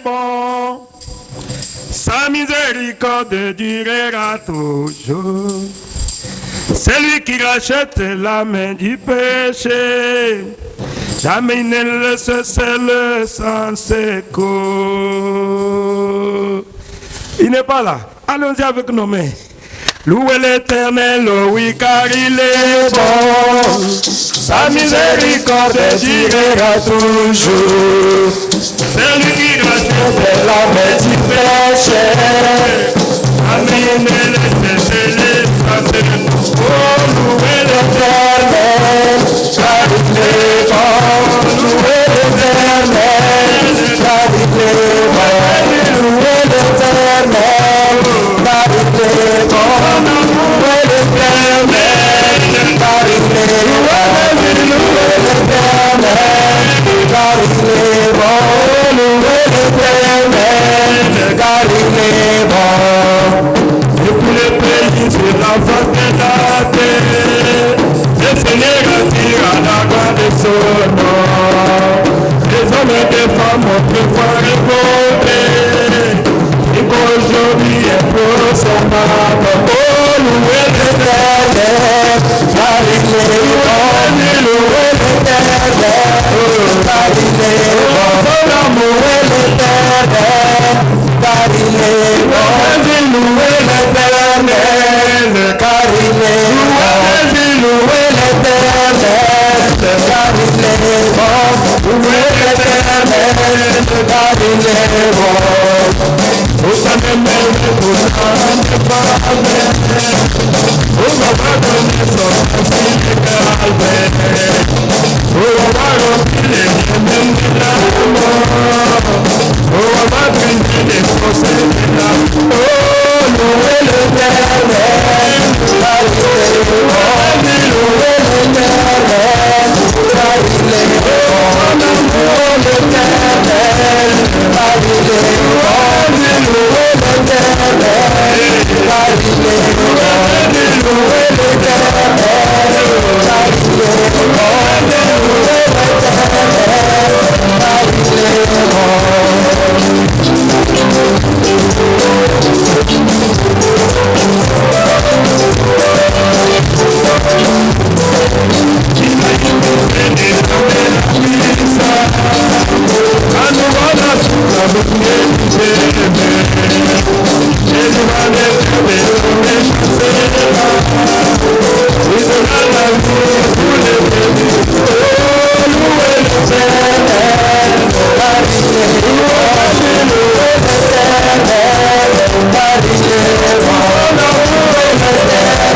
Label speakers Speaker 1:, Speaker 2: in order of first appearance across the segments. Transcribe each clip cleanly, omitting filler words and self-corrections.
Speaker 1: bon. Sa miséricorde durera toujours. C'est lui qui rachète la main du péché. Jamais il ne laisse seul sans secours. Il n'est pas là. Allons-y avec nos mains. Louez l'Éternel, oui, car il est bon. Sa miséricorde durera toujours. C'est lui qui rachète la main du péché. Jamais il ne laisse seul sans secours. Oh, louez l'Éternel, car il est bon. Louez l'Éternel, car il est bon. Louez l'Éternel, car il est bon. Louez l'Éternel, car il est bon. Louez l'Éternel, car il est bon. Louez l'Éternel, car il est bon. Depuis les pays sur la face de la terre, le Seigneur attire à la gloire de son nom. Les hommes et les femmes ont pouvoir répondre. Et qu'aujourd'hui est pour son âme. Oh, louez l'Éternel, car il est bon. Louez l'Éternel, car il est bon. Louez l'Éternel, car il est bon. Louez l'Éternel, car il est bon. Louez l'Éternel, car il est bon. Louez l'Éternel, car il est bon.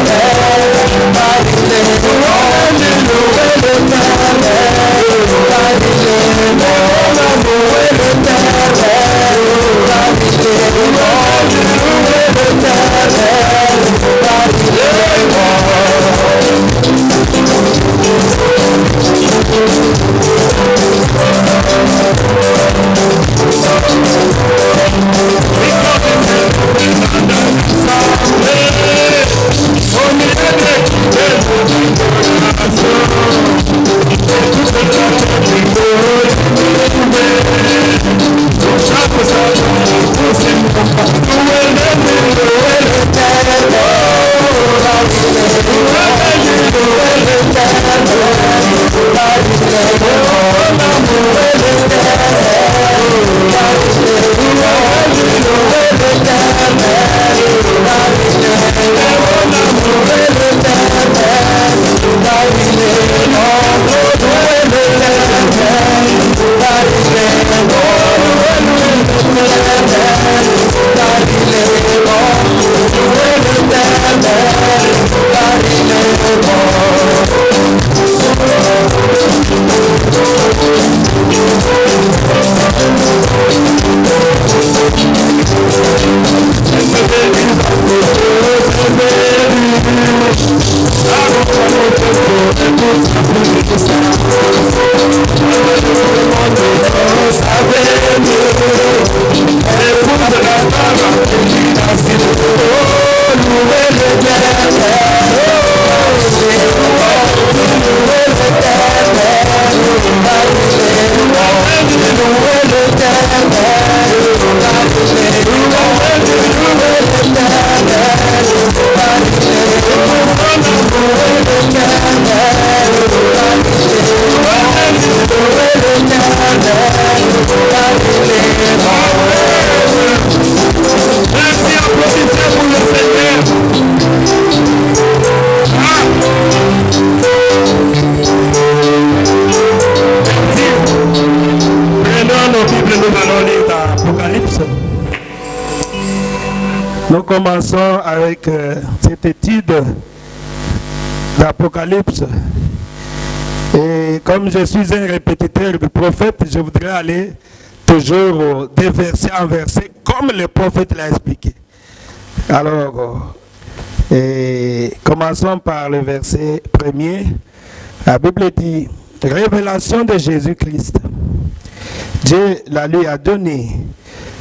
Speaker 1: d'Apocalypse. Nous commençons avec cette étude d'Apocalypse. Et comme je suis un répétiteur du prophète, je voudrais aller toujours de verset en verset, comme le prophète l'a expliqué. Alors, commençons par le verset premier. La Bible dit, révélation de Jésus-Christ. Dieu la lui a donné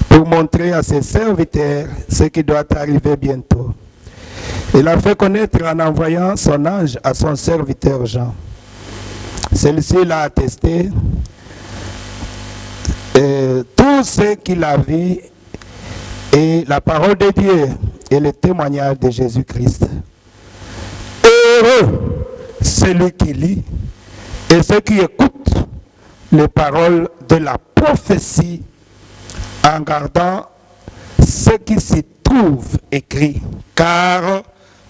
Speaker 1: pour montrer à ses serviteurs ce qui doit arriver bientôt. Il a fait connaître en envoyant son ange à son serviteur Jean. Celui-ci l'a attesté tout ce qu'il a vu et la parole de Dieu et le témoignage de Jésus-Christ. Heureux celui qui lit et ceux qui écoutent les paroles de la prophétie en gardant ce qui s'y trouve écrit, car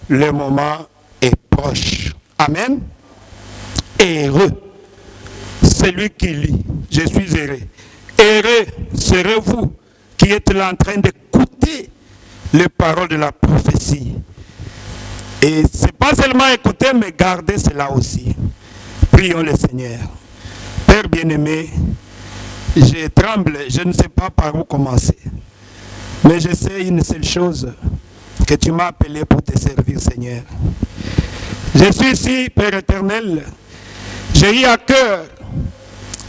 Speaker 1: le moment est proche. Amen. Heureux celui qui lit. Je suis heureux. Heureux serez-vous qui êtes là en train d'écouter les paroles de la prophétie. Et ce n'est pas seulement écouter, mais garder cela aussi. Prions le Seigneur. Père bien-aimé, je tremble, je ne sais pas par où commencer. Mais je sais une seule chose, que tu m'as appelé pour te servir, Seigneur. Je suis ici, Père éternel. J'ai eu à cœur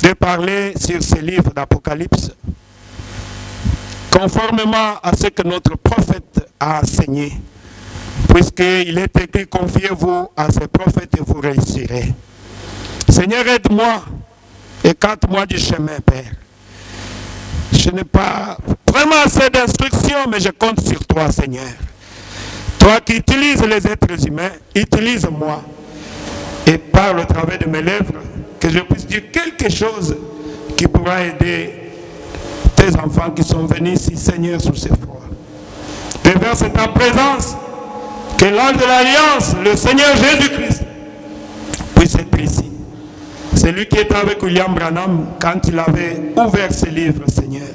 Speaker 1: de parler sur ce livre d'Apocalypse, conformément à ce que notre prophète a enseigné, puisqu'il est écrit, confiez-vous à ce prophète et vous réussirez. Seigneur, aide-moi, écarte-moi du chemin, Père. Je n'ai pas vraiment assez d'instructions, mais je compte sur toi, Seigneur. Toi qui utilises les êtres humains, utilise-moi et parle au travers de mes lèvres, que je puisse dire quelque chose qui pourra aider tes enfants qui sont venus ici, Seigneur, sous ces froids. Déverse ta présence, que l'ange de l'Alliance, le Seigneur Jésus-Christ, puisse être ici. C'est lui qui était avec William Branham quand il avait ouvert ses livres, Seigneur.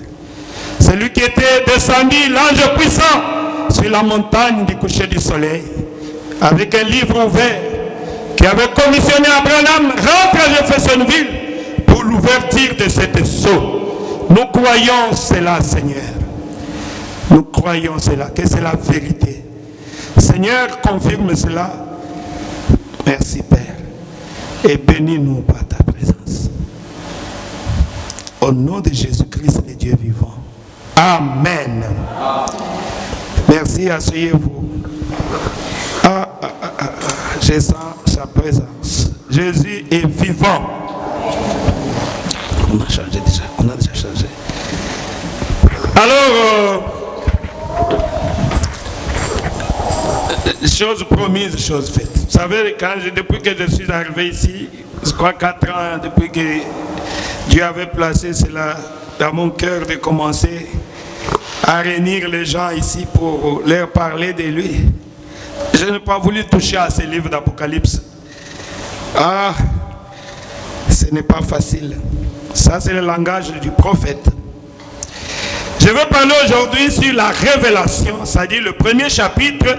Speaker 1: C'est lui qui était descendu, l'ange puissant, sur la montagne du coucher du soleil, avec un livre ouvert, qui avait commissionné Abraham, rentre à Jeffersonville pour l'ouverture de cette sceau. Nous croyons cela, Seigneur. Nous croyons cela, que c'est la vérité. Seigneur, confirme cela. Merci, Père. Et bénis-nous par ta présence. Au nom de Jésus-Christ, le Dieu vivant. Amen. Merci, asseyez-vous. Je sens sa présence. Jésus est vivant. On a changé déjà. On a déjà changé. Alors, chose promise, chose faite. Vous savez, depuis que je suis arrivé ici, je crois 4 ans, depuis que Dieu avait placé cela dans mon cœur de commencer à réunir les gens ici pour leur parler de lui. Je n'ai pas voulu toucher à ces livres d'Apocalypse. Ce n'est pas facile. Ça, c'est le langage du prophète. Je veux parler aujourd'hui sur la révélation, c'est-à-dire le premier chapitre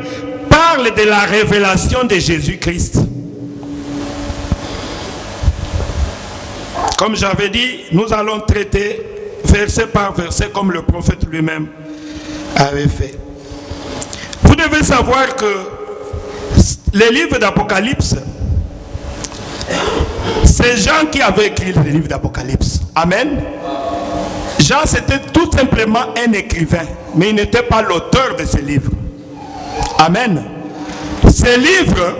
Speaker 1: parle de la révélation de Jésus-Christ. Comme j'avais dit, nous allons traiter verset par verset comme le prophète lui-même avait fait. Vous devez savoir que les livres d'Apocalypse, c'est Jean qui avait écrit les livres d'Apocalypse. Amen. Jean, c'était tout simplement un écrivain, mais il n'était pas l'auteur de ces livres. Amen. Ces livres,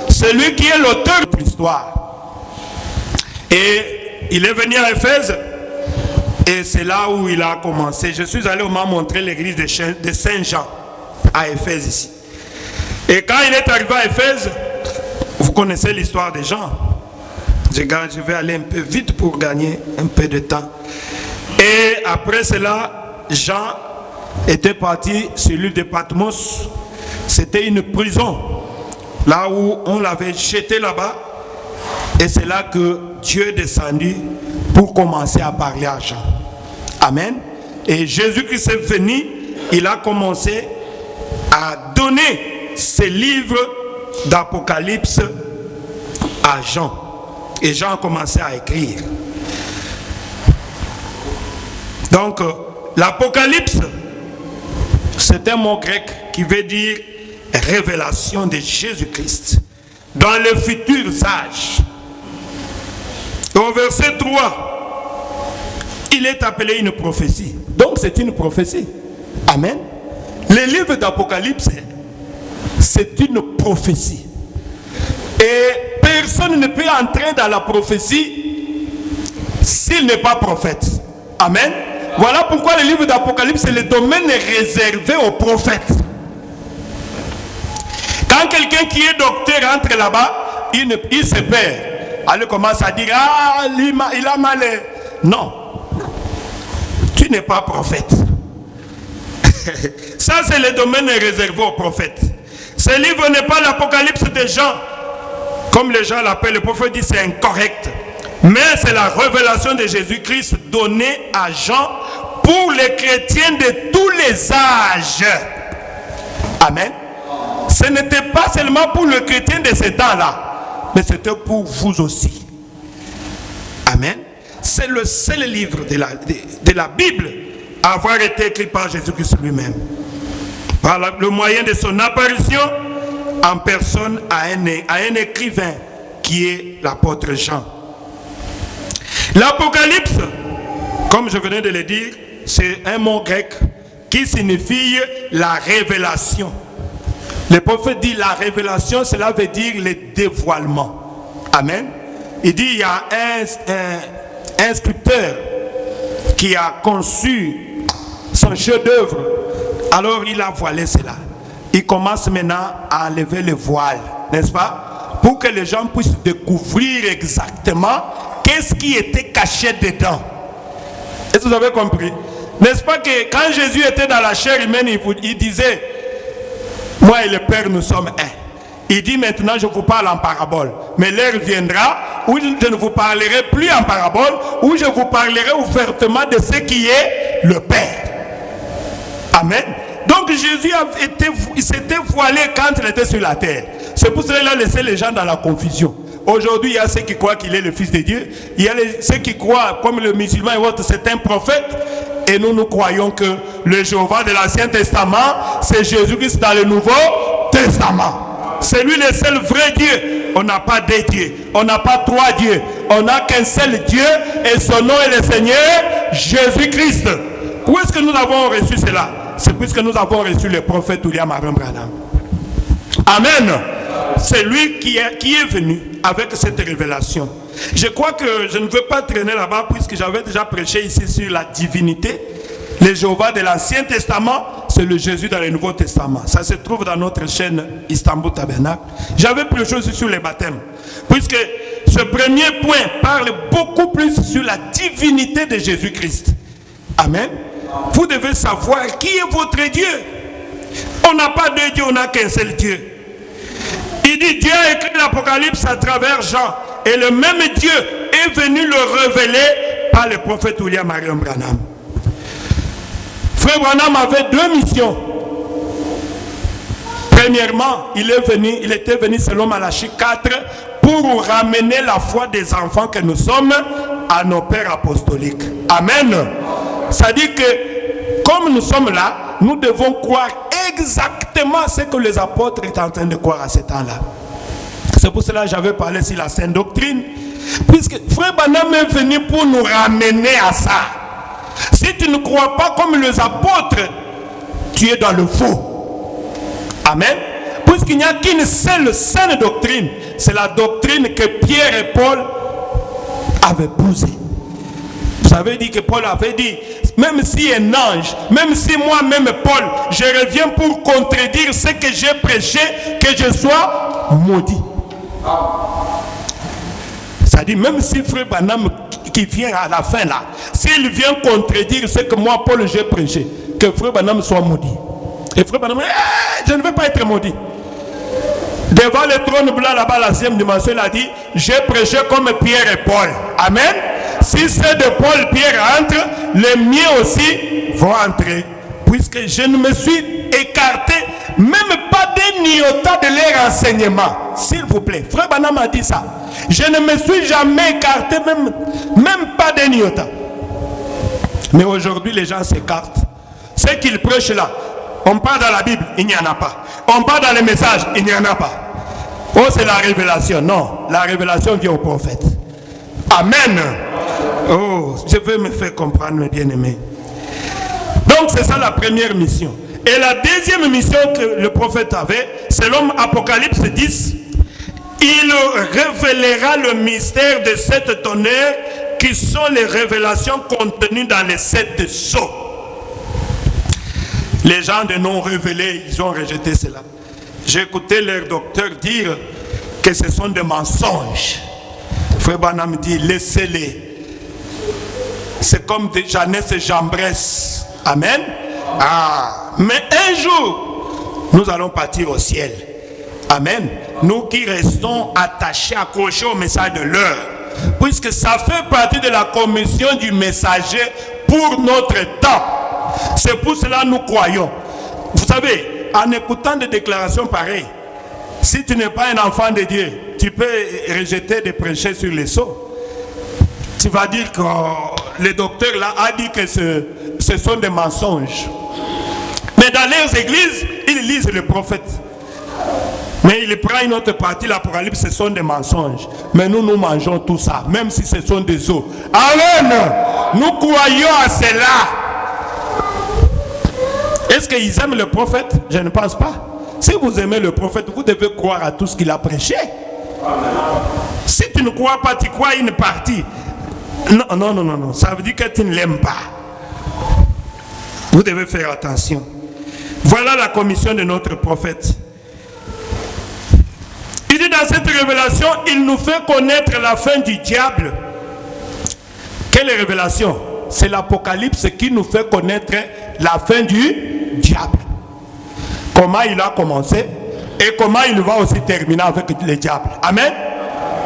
Speaker 1: c'est lui qui est l'auteur de l'histoire. Et il est venu à Éphèse, et c'est là où il a commencé. Je suis allé au moins montrer l'église de Saint-Jean à Éphèse ici. Et quand il est arrivé à Éphèse, vous connaissez l'histoire de Jean. Je vais aller un peu vite pour gagner un peu de temps. Et après cela, Jean était parti sur l'île de Patmos. C'était une prison, là où on l'avait jeté là-bas. Et c'est là que Dieu est descendu pour commencer à parler à Jean. Amen. Et Jésus-Christ est venu, il a commencé à donner ces livres d'Apocalypse à Jean. Et Jean a commencé à écrire. Donc, l'Apocalypse, c'est un mot grec qui veut dire révélation de Jésus-Christ dans les futurs âges. Au verset 3, il est appelé une prophétie. Donc, c'est une prophétie. Amen. Le livre d'Apocalypse, c'est une prophétie. Et personne ne peut entrer dans la prophétie s'il n'est pas prophète. Amen. Voilà pourquoi le livre d'Apocalypse, c'est le domaine réservé aux prophètes. Quand quelqu'un qui est docteur entre là-bas, il se perd. Elle commence à dire, ah, il a mal. Non. Tu n'es pas prophète. Ça, c'est le domaine réservé aux prophètes. Ce livre n'est pas l'Apocalypse de Jean. Comme les gens l'appellent, le prophète dit c'est incorrect. Mais c'est la révélation de Jésus-Christ donnée à Jean pour les chrétiens de tous les âges. Amen. Ce n'était pas seulement pour le chrétien de ce temps-là, mais c'était pour vous aussi. Amen. C'est le seul livre de la Bible à avoir été écrit par Jésus-Christ lui-même. Par le moyen de son apparition en personne à un écrivain qui est l'apôtre Jean. L'Apocalypse, comme je venais de le dire, c'est un mot grec qui signifie la révélation. Le prophète dit la révélation, cela veut dire le dévoilement. Amen. Il dit il y a un sculpteur qui a conçu son chef-d'œuvre. Alors il a voilé cela. Il commence maintenant à enlever le voile, n'est-ce pas? Pour que les gens puissent découvrir exactement qu'est-ce qui était caché dedans. Est-ce que vous avez compris? N'est-ce pas que quand Jésus était dans la chair humaine, il disait, moi et le Père, nous sommes un. Il dit maintenant, je vous parle en parabole. Mais l'heure viendra où je ne vous parlerai plus en parabole, où je vous parlerai ouvertement de ce qui est le Père. Amen. Donc Jésus s'était voilé quand il était sur la terre. C'est pour cela qu'il a laissé les gens dans la confusion. Aujourd'hui, il y a ceux qui croient qu'il est le Fils de Dieu. Il y a ceux qui croient, comme le musulman et autres, c'est un prophète. Et nous croyons que le Jéhovah de l'Ancien Testament, c'est Jésus-Christ dans le Nouveau Testament. C'est lui le seul vrai Dieu. On n'a pas deux dieux. On n'a pas trois dieux. On n'a qu'un seul Dieu. Et son nom est le Seigneur Jésus-Christ. Où est-ce que nous avons reçu cela? C'est puisque nous avons reçu le prophète William Aron Branham. Amen. C'est lui qui est venu avec cette révélation. Je crois que je ne veux pas traîner là-bas puisque j'avais déjà prêché ici sur la divinité. Le Jéhovah de l'Ancien Testament, c'est le Jésus dans le Nouveau Testament. Ça se trouve dans notre chaîne Istanbul Tabernacle. J'avais prêché aussi sur les baptêmes. Puisque ce premier point parle beaucoup plus sur la divinité de Jésus-Christ. Amen. Vous devez savoir qui est votre Dieu. On n'a pas deux dieux, on n'a qu'un seul Dieu. Il dit Dieu a écrit l'Apocalypse à travers Jean. Et le même Dieu est venu le révéler par le prophète William Marion Branham. Frère Branham avait deux missions. Premièrement, il était venu selon Malachie 4 pour ramener la foi des enfants que nous sommes à nos pères apostoliques. Amen. Ça dit que comme nous sommes là, nous devons croire exactement ce que les apôtres étaient en train de croire à ce temps-là. C'est pour cela que j'avais parlé sur la sainte doctrine. Puisque Frère Branham est venu pour nous ramener à ça. Si tu ne crois pas comme les apôtres, tu es dans le faux. Amen. Puisqu'il n'y a qu'une seule sainte doctrine, c'est la doctrine que Pierre et Paul avaient posée. Vous avez dit que Paul avait dit, même si un ange, même si moi-même Paul, je reviens pour contredire ce que j'ai prêché, que je sois maudit. Ça dit, même si Frère Branham qui vient à la fin là, s'il vient contredire ce que moi Paul j'ai prêché, que Frère Branham soit maudit. Et Frère Branham, je ne veux pas être maudit. Devant le trône blanc là-bas, la 6e dimension, il a dit, j'ai prêché comme Pierre et Paul. Amen. si ceux de Paul Pierre entrent, les miens aussi vont entrer. Puisque je ne me suis écarté même pas d'un iota de leur enseignement. S'il vous plaît, Frère Branham a dit ça. Je ne me suis jamais écarté même pas d'un iota. Mais aujourd'hui, les gens s'écartent. Ce qu'ils prêchent là, on parle dans la Bible, il n'y en a pas. On parle dans les messages, il n'y en a pas. Oh, c'est la révélation. Non, la révélation vient au prophète. Amen. Oh, je veux me faire comprendre, mes bien-aimés. Donc, c'est ça la première mission. Et la deuxième mission que le prophète avait, selon Apocalypse 10, il révélera le mystère de sept tonnerres qui sont les révélations contenues dans les sept sceaux. Les gens de non révélés, ils ont rejeté cela. J'ai écouté leur docteur dire que ce sont des mensonges. Frère Branham dit, laissez-les. C'est comme des Jeannès Jambrès. Amen. Ah, mais un jour, nous allons partir au ciel. Amen. Nous qui restons attachés, accrochés au message de l'heure. Puisque ça fait partie de la commission du messager pour notre temps. C'est pour cela que nous croyons. Vous savez, en écoutant des déclarations pareilles, si tu n'es pas un enfant de Dieu, tu peux rejeter des prêchés sur les sceaux. Tu vas dire que le docteur là a dit que ce sont des mensonges. Mais dans leurs églises, ils lisent le prophète. Mais il prend une autre partie, l'Apocalypse, ce sont des mensonges. Mais nous mangeons tout ça, même si ce sont des os. Amen. Nous croyons à cela. Est-ce qu'ils aiment le prophète? Je ne pense pas. Si vous aimez le prophète, vous devez croire à tout ce qu'il a prêché. Si tu ne crois pas, tu crois à une partie. Non. Ça veut dire que tu ne l'aimes pas. Vous devez faire attention. Voilà la commission de notre prophète. Il dit dans cette révélation, il nous fait connaître la fin du diable. Quelle révélation? C'est l'Apocalypse qui nous fait connaître la fin du diable. Comment il a commencé et comment il va aussi terminer avec le diable. Amen.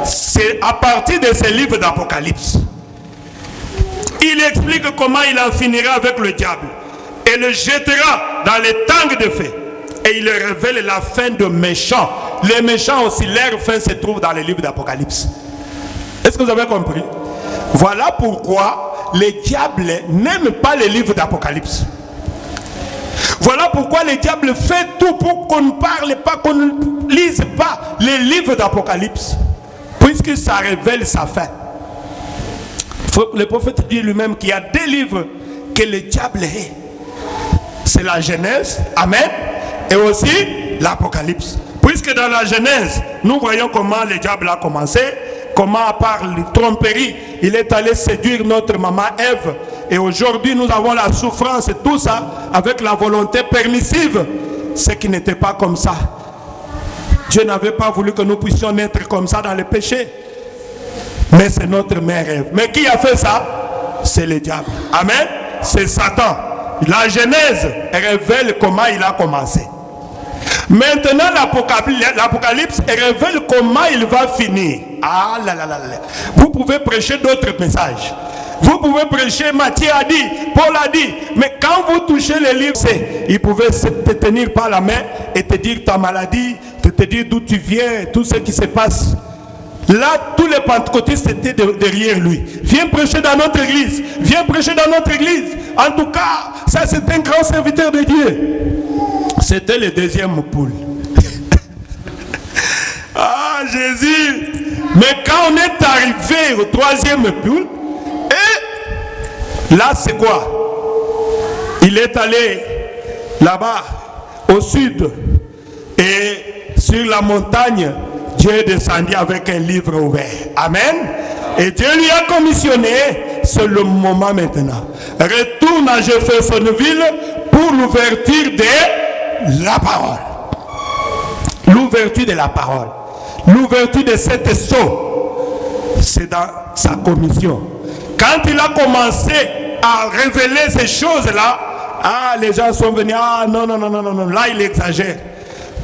Speaker 1: C'est à partir de ce livre d'Apocalypse. Il explique comment il en finira avec le diable et le jettera dans les tangs de feu. Et il révèle la fin de méchants. Les méchants aussi, leur fin se trouve dans le livre d'Apocalypse. Est-ce que vous avez compris? Voilà pourquoi le diable n'aime pas le livre d'Apocalypse. Voilà pourquoi le diable fait tout pour qu'on ne parle pas, qu'on ne lise pas les livres d'Apocalypse. Puisque ça révèle sa fin. Le prophète dit lui-même qu'il y a deux livres que le diable est. C'est la Genèse, Amen, et aussi l'Apocalypse. Puisque dans la Genèse, nous voyons comment le diable a commencé, comment par les tromperies, il est allé séduire notre maman Ève. Et aujourd'hui, nous avons la souffrance et tout ça avec la volonté permissive. Ce qui n'était pas comme ça. Dieu n'avait pas voulu que nous puissions naître comme ça dans le péché. Mais c'est notre mère Ève. Mais qui a fait ça? C'est le diable. Amen. C'est Satan. La Genèse révèle comment il a commencé. Maintenant, l'Apocalypse révèle comment il va finir. Ah là là là là. Vous pouvez prêcher d'autres messages. Vous pouvez prêcher, Matthieu a dit, Paul a dit. Mais quand vous touchez les livres, il pouvait te tenir par la main et te dire ta maladie, te dire d'où tu viens, tout ce qui se passe. Là, tous les pentecôtistes étaient derrière lui. Viens prêcher dans notre église. Viens prêcher dans notre église. En tout cas, ça c'est un grand serviteur de Dieu. C'était le deuxième poule. Ah, Jésus. Mais quand on est arrivé au troisième poule, et là c'est quoi? Il est allé là-bas, au sud, et sur la montagne, Dieu est descendu avec un livre ouvert. Amen. Et Dieu lui a commissionné, c'est le moment maintenant. Retourne à Jeffersonville pour l'ouverture de la parole. L'ouverture de la parole. L'ouverture de cet sceau. C'est dans sa commission. Quand il a commencé à révéler ces choses-là, ah, les gens sont venus, ah non, là il exagère.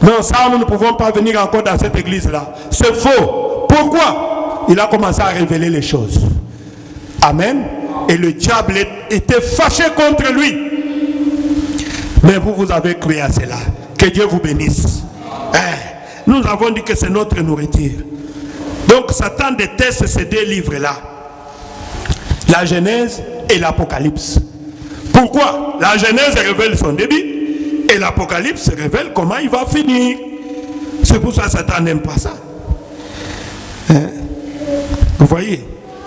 Speaker 1: Non, ça nous ne pouvons pas venir encore dans cette église-là. C'est faux. Pourquoi? Il a commencé à révéler les choses. Amen. Et le diable était fâché contre lui. Mais vous avez cru à cela. Que Dieu vous bénisse. Nous avons dit que c'est notre nourriture. Donc Satan déteste ces deux livres-là. La Genèse et l'Apocalypse. Pourquoi? La Genèse révèle son début et l'Apocalypse révèle comment il va finir. C'est pour ça que Satan n'aime pas ça. Vous voyez?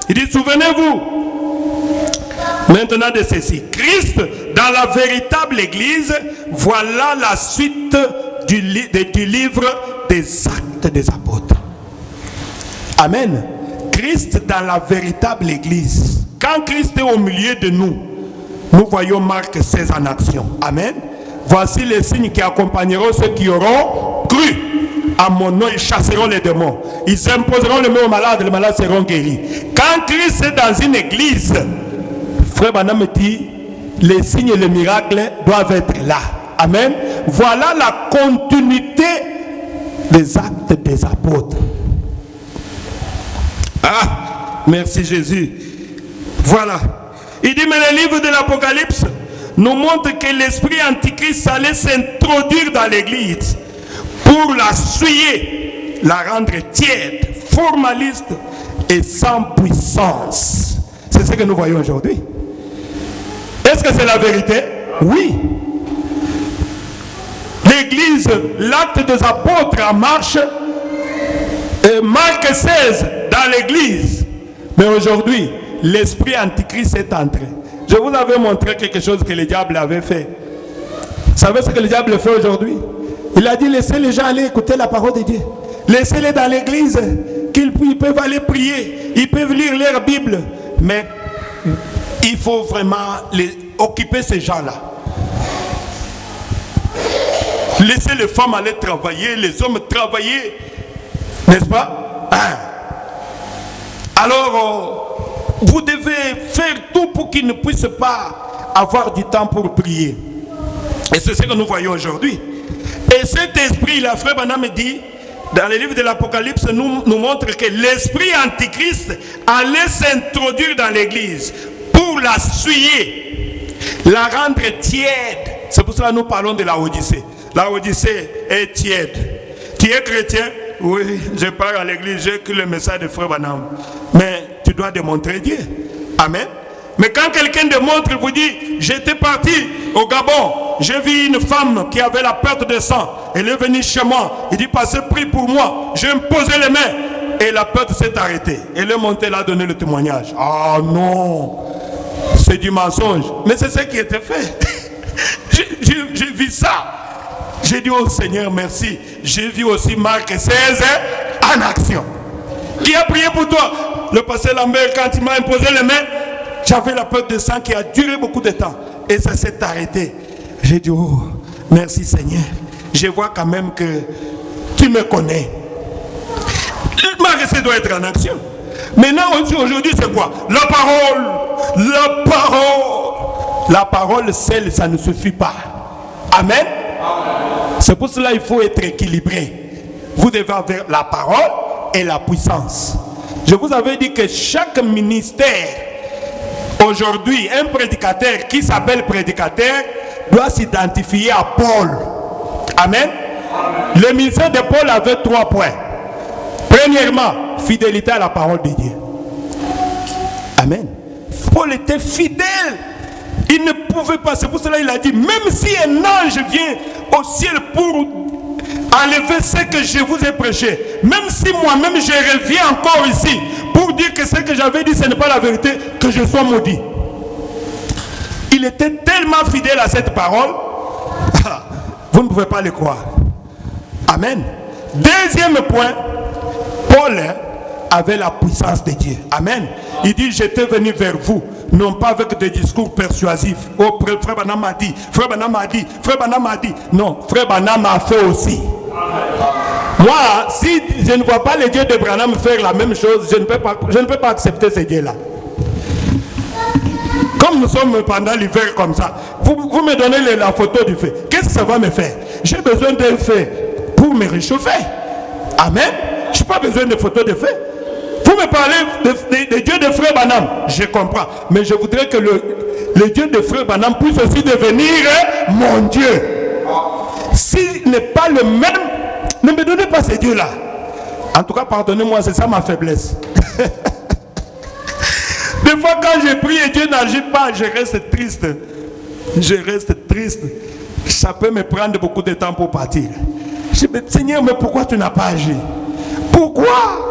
Speaker 1: Il dit, souvenez-vous maintenant de ceci. Christ, dans la véritable Église, voilà la suite du livre des Actes des Apôtres. Amen. Christ dans la véritable Église. Quand Christ est au milieu de nous, nous voyons Marc 16 en action. Amen. Voici les signes qui accompagneront ceux qui auront cru. À mon nom, ils chasseront les démons. Ils imposeront le mot aux malades, les malades seront guéris. Quand Christ est dans une église, Frère Branham dit, les signes et les miracles doivent être là. Amen. Voilà la continuité des actes des apôtres. Ah, merci Jésus. Voilà. Il dit, mais le livre de l'Apocalypse nous montre que l'esprit antichrist allait s'introduire dans l'église pour la souiller, la rendre tiède, formaliste et sans puissance. C'est ce que nous voyons aujourd'hui. Est-ce que c'est la vérité? Oui. L'église, l'acte des apôtres en marche, et Marc 16 dans l'église. Mais aujourd'hui, l'esprit antichrist est entré. Je vous avais montré quelque chose que le diable avait fait. Vous savez ce que le diable fait aujourd'hui? Il a dit, laissez les gens aller écouter la parole de Dieu. Laissez-les dans l'église, qu'ils peuvent aller prier, ils peuvent lire leur Bible. Mais il faut vraiment occuper ces gens-là. Laissez les femmes aller travailler, les hommes travailler. N'est-ce pas? Alors, vous devez faire tout pour qu'ils ne puissent pas avoir du temps pour prier. Et c'est ce que nous voyons aujourd'hui. Et cet esprit, la Frère Branham dit, dans le livre de l'Apocalypse, nous montre que l'esprit antichrist allait s'introduire dans l'église pour la souiller, la rendre tiède. C'est pour cela que nous parlons de la Odyssée. La Odyssée est tiède. Tu es chrétien? Oui, je pars à l'église, j'ai écrit le message de Frère Branham. Mais tu dois démontrer Dieu. Amen. Mais quand quelqu'un démontre, il vous dit, j'étais parti au Gabon, j'ai vu une femme qui avait la perte de sang, elle est venue chez moi, il dit, passez, prie pour moi, j'ai imposé les mains, et la perte s'est arrêtée. Elle est montée là, donner le témoignage. Ah non, c'est du mensonge. Mais c'est ce qui était fait. J'ai vu ça. J'ai dit, oh Seigneur, merci. J'ai vu aussi Marc 16 en action. Qui a prié pour toi? Le pasteur Lambert, quand il m'a imposé les mains, j'avais la perte de sang qui a duré beaucoup de temps. Et ça s'est arrêté. J'ai dit, oh, merci Seigneur. Je vois quand même que tu me connais. Marc 16 doit être en action. Maintenant, aujourd'hui, c'est quoi? La parole. La parole. La parole seule, ça ne suffit pas. Amen. C'est pour cela qu'il faut être équilibré. Vous devez avoir la parole et la puissance. Je vous avais dit que chaque ministère, aujourd'hui, un prédicateur qui s'appelle prédicateur doit s'identifier à Paul. Amen. Le ministère de Paul avait 3 points. Premièrement, fidélité à la parole de Dieu. Amen. Paul était fidèle. Il ne pouvait pas. C'est pour cela qu'il a dit, même si un ange vient au ciel pour enlever ce que je vous ai prêché, même si moi-même je reviens encore ici pour dire que ce que j'avais dit, ce n'est pas la vérité, que je sois maudit. Il était tellement fidèle à cette parole, vous ne pouvez pas le croire. Amen. Deuxième point, Paul avait la puissance de Dieu. Amen. Il dit, j'étais venu vers vous, non pas avec des discours persuasifs. Oh, Frère Branham m'a dit, Frère Branham m'a dit, Frère Branham m'a dit. Non, Frère Branham a fait aussi. Moi, si je ne vois pas le Dieu de Branham faire la même chose, je ne peux pas accepter ce Dieu-là. Comme nous sommes pendant l'hiver comme ça, vous me donnez la photo du feu. Qu'est-ce que ça va me faire? J'ai besoin d'un feu pour me réchauffer. Amen. Je n'ai pas besoin de photos de feu. Vous me parlez de Dieu de Frère Branham. Je comprends. Mais je voudrais que le Dieu de Frère Branham puisse aussi devenir mon Dieu. S'il n'est pas le même, ne me donnez pas ces dieux-là. En tout cas, pardonnez-moi, c'est ça ma faiblesse. Des fois, quand je prie et Dieu n'agit pas, je reste triste. Je reste triste. Ça peut me prendre beaucoup de temps pour partir. Je me dis, Seigneur, mais pourquoi tu n'as pas agi? Pourquoi?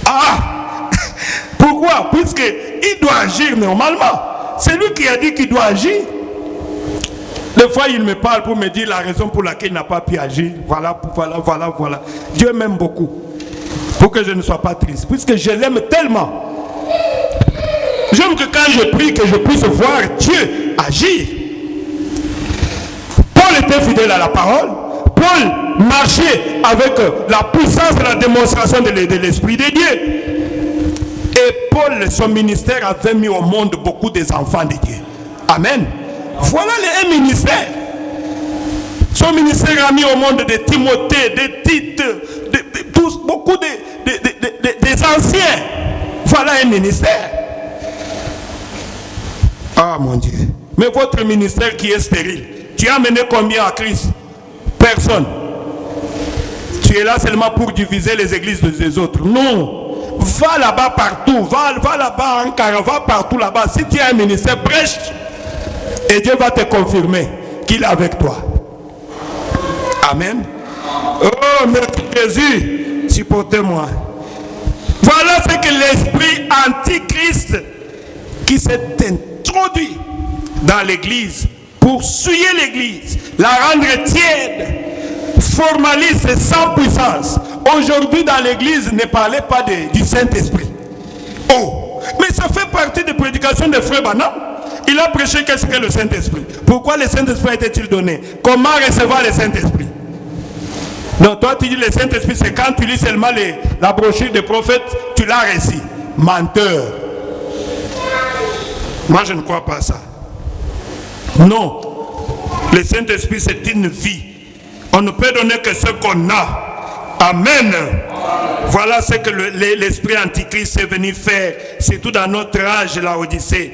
Speaker 1: Ah! Pourquoi? Puisqu'il doit agir normalement. C'est lui qui a dit qu'il doit agir. Des fois, il me parle pour me dire la raison pour laquelle il n'a pas pu agir. Voilà. Dieu m'aime beaucoup. Pour que je ne sois pas triste. Puisque je l'aime tellement. J'aime que quand je prie, que je puisse voir Dieu agir. Paul était fidèle à la parole. Paul marchait avec la puissance de la démonstration de l'Esprit de Dieu. Et Paul, son ministère avait mis au monde beaucoup des enfants de Dieu. Amen. Voilà les ministères. Son ministère a mis au monde des Timothée, des Tite, tous, beaucoup des anciens. Voilà un ministère. Ah mon Dieu. Mais votre ministère qui est stérile, tu as amené combien à Christ? Personne. Tu es là seulement pour diviser les églises des autres. Non. Va là-bas partout. Va là-bas en Ankara. Va partout là-bas. Si tu as un ministère, prêche. Et Dieu va te confirmer qu'il est avec toi. Amen. Oh, merci Jésus. Supportez-moi. Voilà ce que l'esprit antichrist qui s'est introduit dans l'église pour souiller l'église, la rendre tiède, formaliste et sans puissance. Aujourd'hui dans l'église, ne parlez pas du Saint-Esprit. Oh, mais ça fait partie des prédications de Frère Branham. Il a prêché qu'est-ce que le Saint-Esprit. Pourquoi le Saint-Esprit a été-il donné? Comment recevoir le Saint-Esprit? Donc toi tu dis le Saint-Esprit, c'est quand tu lis seulement la brochure des prophètes, tu l'as reçu. Menteur. Moi je ne crois pas à ça. Non. Le Saint-Esprit c'est une vie. On ne peut donner que ce qu'on a. Amen. Voilà ce que l'esprit antichrist est venu faire, surtout dans notre âge, la Odyssée.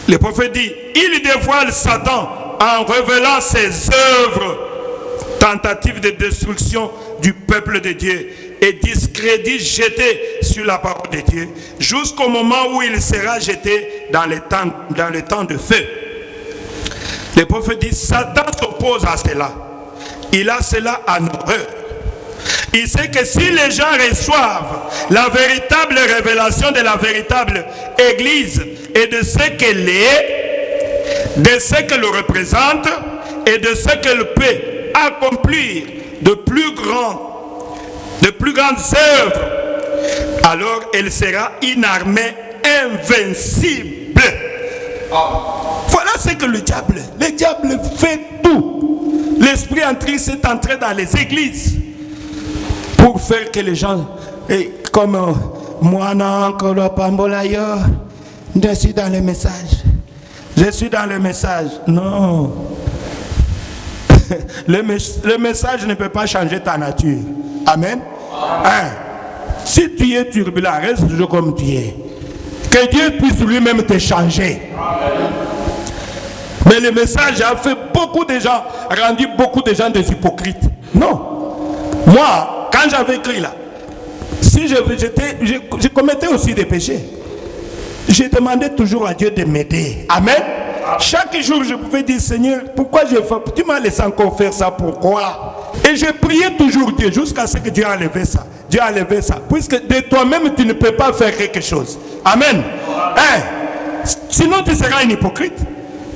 Speaker 1: Le prophète dit, il dévoile Satan en révélant ses œuvres, tentatives de destruction du peuple de Dieu et discrédit jeté sur la parole de Dieu, jusqu'au moment où il sera jeté dans le temps de feu. Le prophète dit, Satan s'oppose à cela. Il a cela en horreur. Il sait que si les gens reçoivent la véritable révélation de la véritable Église et de ce qu'elle est, de ce qu'elle représente et de ce qu'elle peut accomplir de plus grandes œuvres, alors elle sera une armée invincible. Voilà ce que le diable fait tout. L'esprit antichrist est entré dans les églises pour faire que les gens, comme moi, je suis dans le message. Je suis dans le message. Non. Le message ne peut pas changer ta nature. Amen. Hein? Si tu es turbulent, reste toujours comme tu es. Que Dieu puisse lui-même te changer. Mais le message a fait rendu beaucoup de gens des hypocrites. Non. Moi, quand j'avais écrit là, si je commettais aussi des péchés, je demandais toujours à Dieu de m'aider. Amen. Chaque jour, je pouvais dire, Seigneur, pourquoi tu m'as laissé encore faire ça? Pourquoi? Et je priais toujours Dieu jusqu'à ce que Dieu a enlevé ça. Dieu a enlevé ça. Puisque de toi-même, tu ne peux pas faire quelque chose. Amen. Hein? Sinon, tu seras un hypocrite.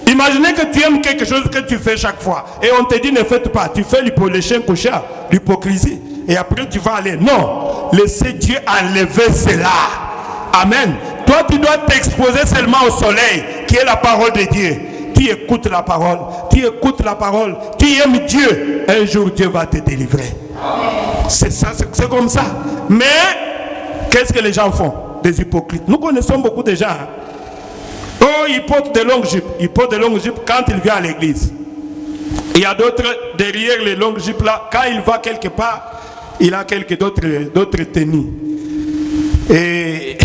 Speaker 1: Imaginez que tu aimes quelque chose que tu fais chaque fois. Et on te dit, ne faites pas. Tu fais le chien couché, l'hypocrisie. Et après, tu vas aller. Non. Laissez Dieu enlever cela. Amen. Toi, tu dois t'exposer seulement au soleil, qui est la parole de Dieu. Tu écoutes la parole. Tu écoutes la parole. Tu aimes Dieu. Un jour, Dieu va te délivrer. C'est ça, c'est comme ça. Mais, qu'est-ce que les gens font? Des hypocrites. Nous connaissons beaucoup de gens. Hein? Oh, ils portent des longues jupes. Ils portent des longues jupes quand ils viennent à l'église. Il y a d'autres derrière les longues jupes là. Quand ils vont quelque part, il a quelques d'autres tenues. Et,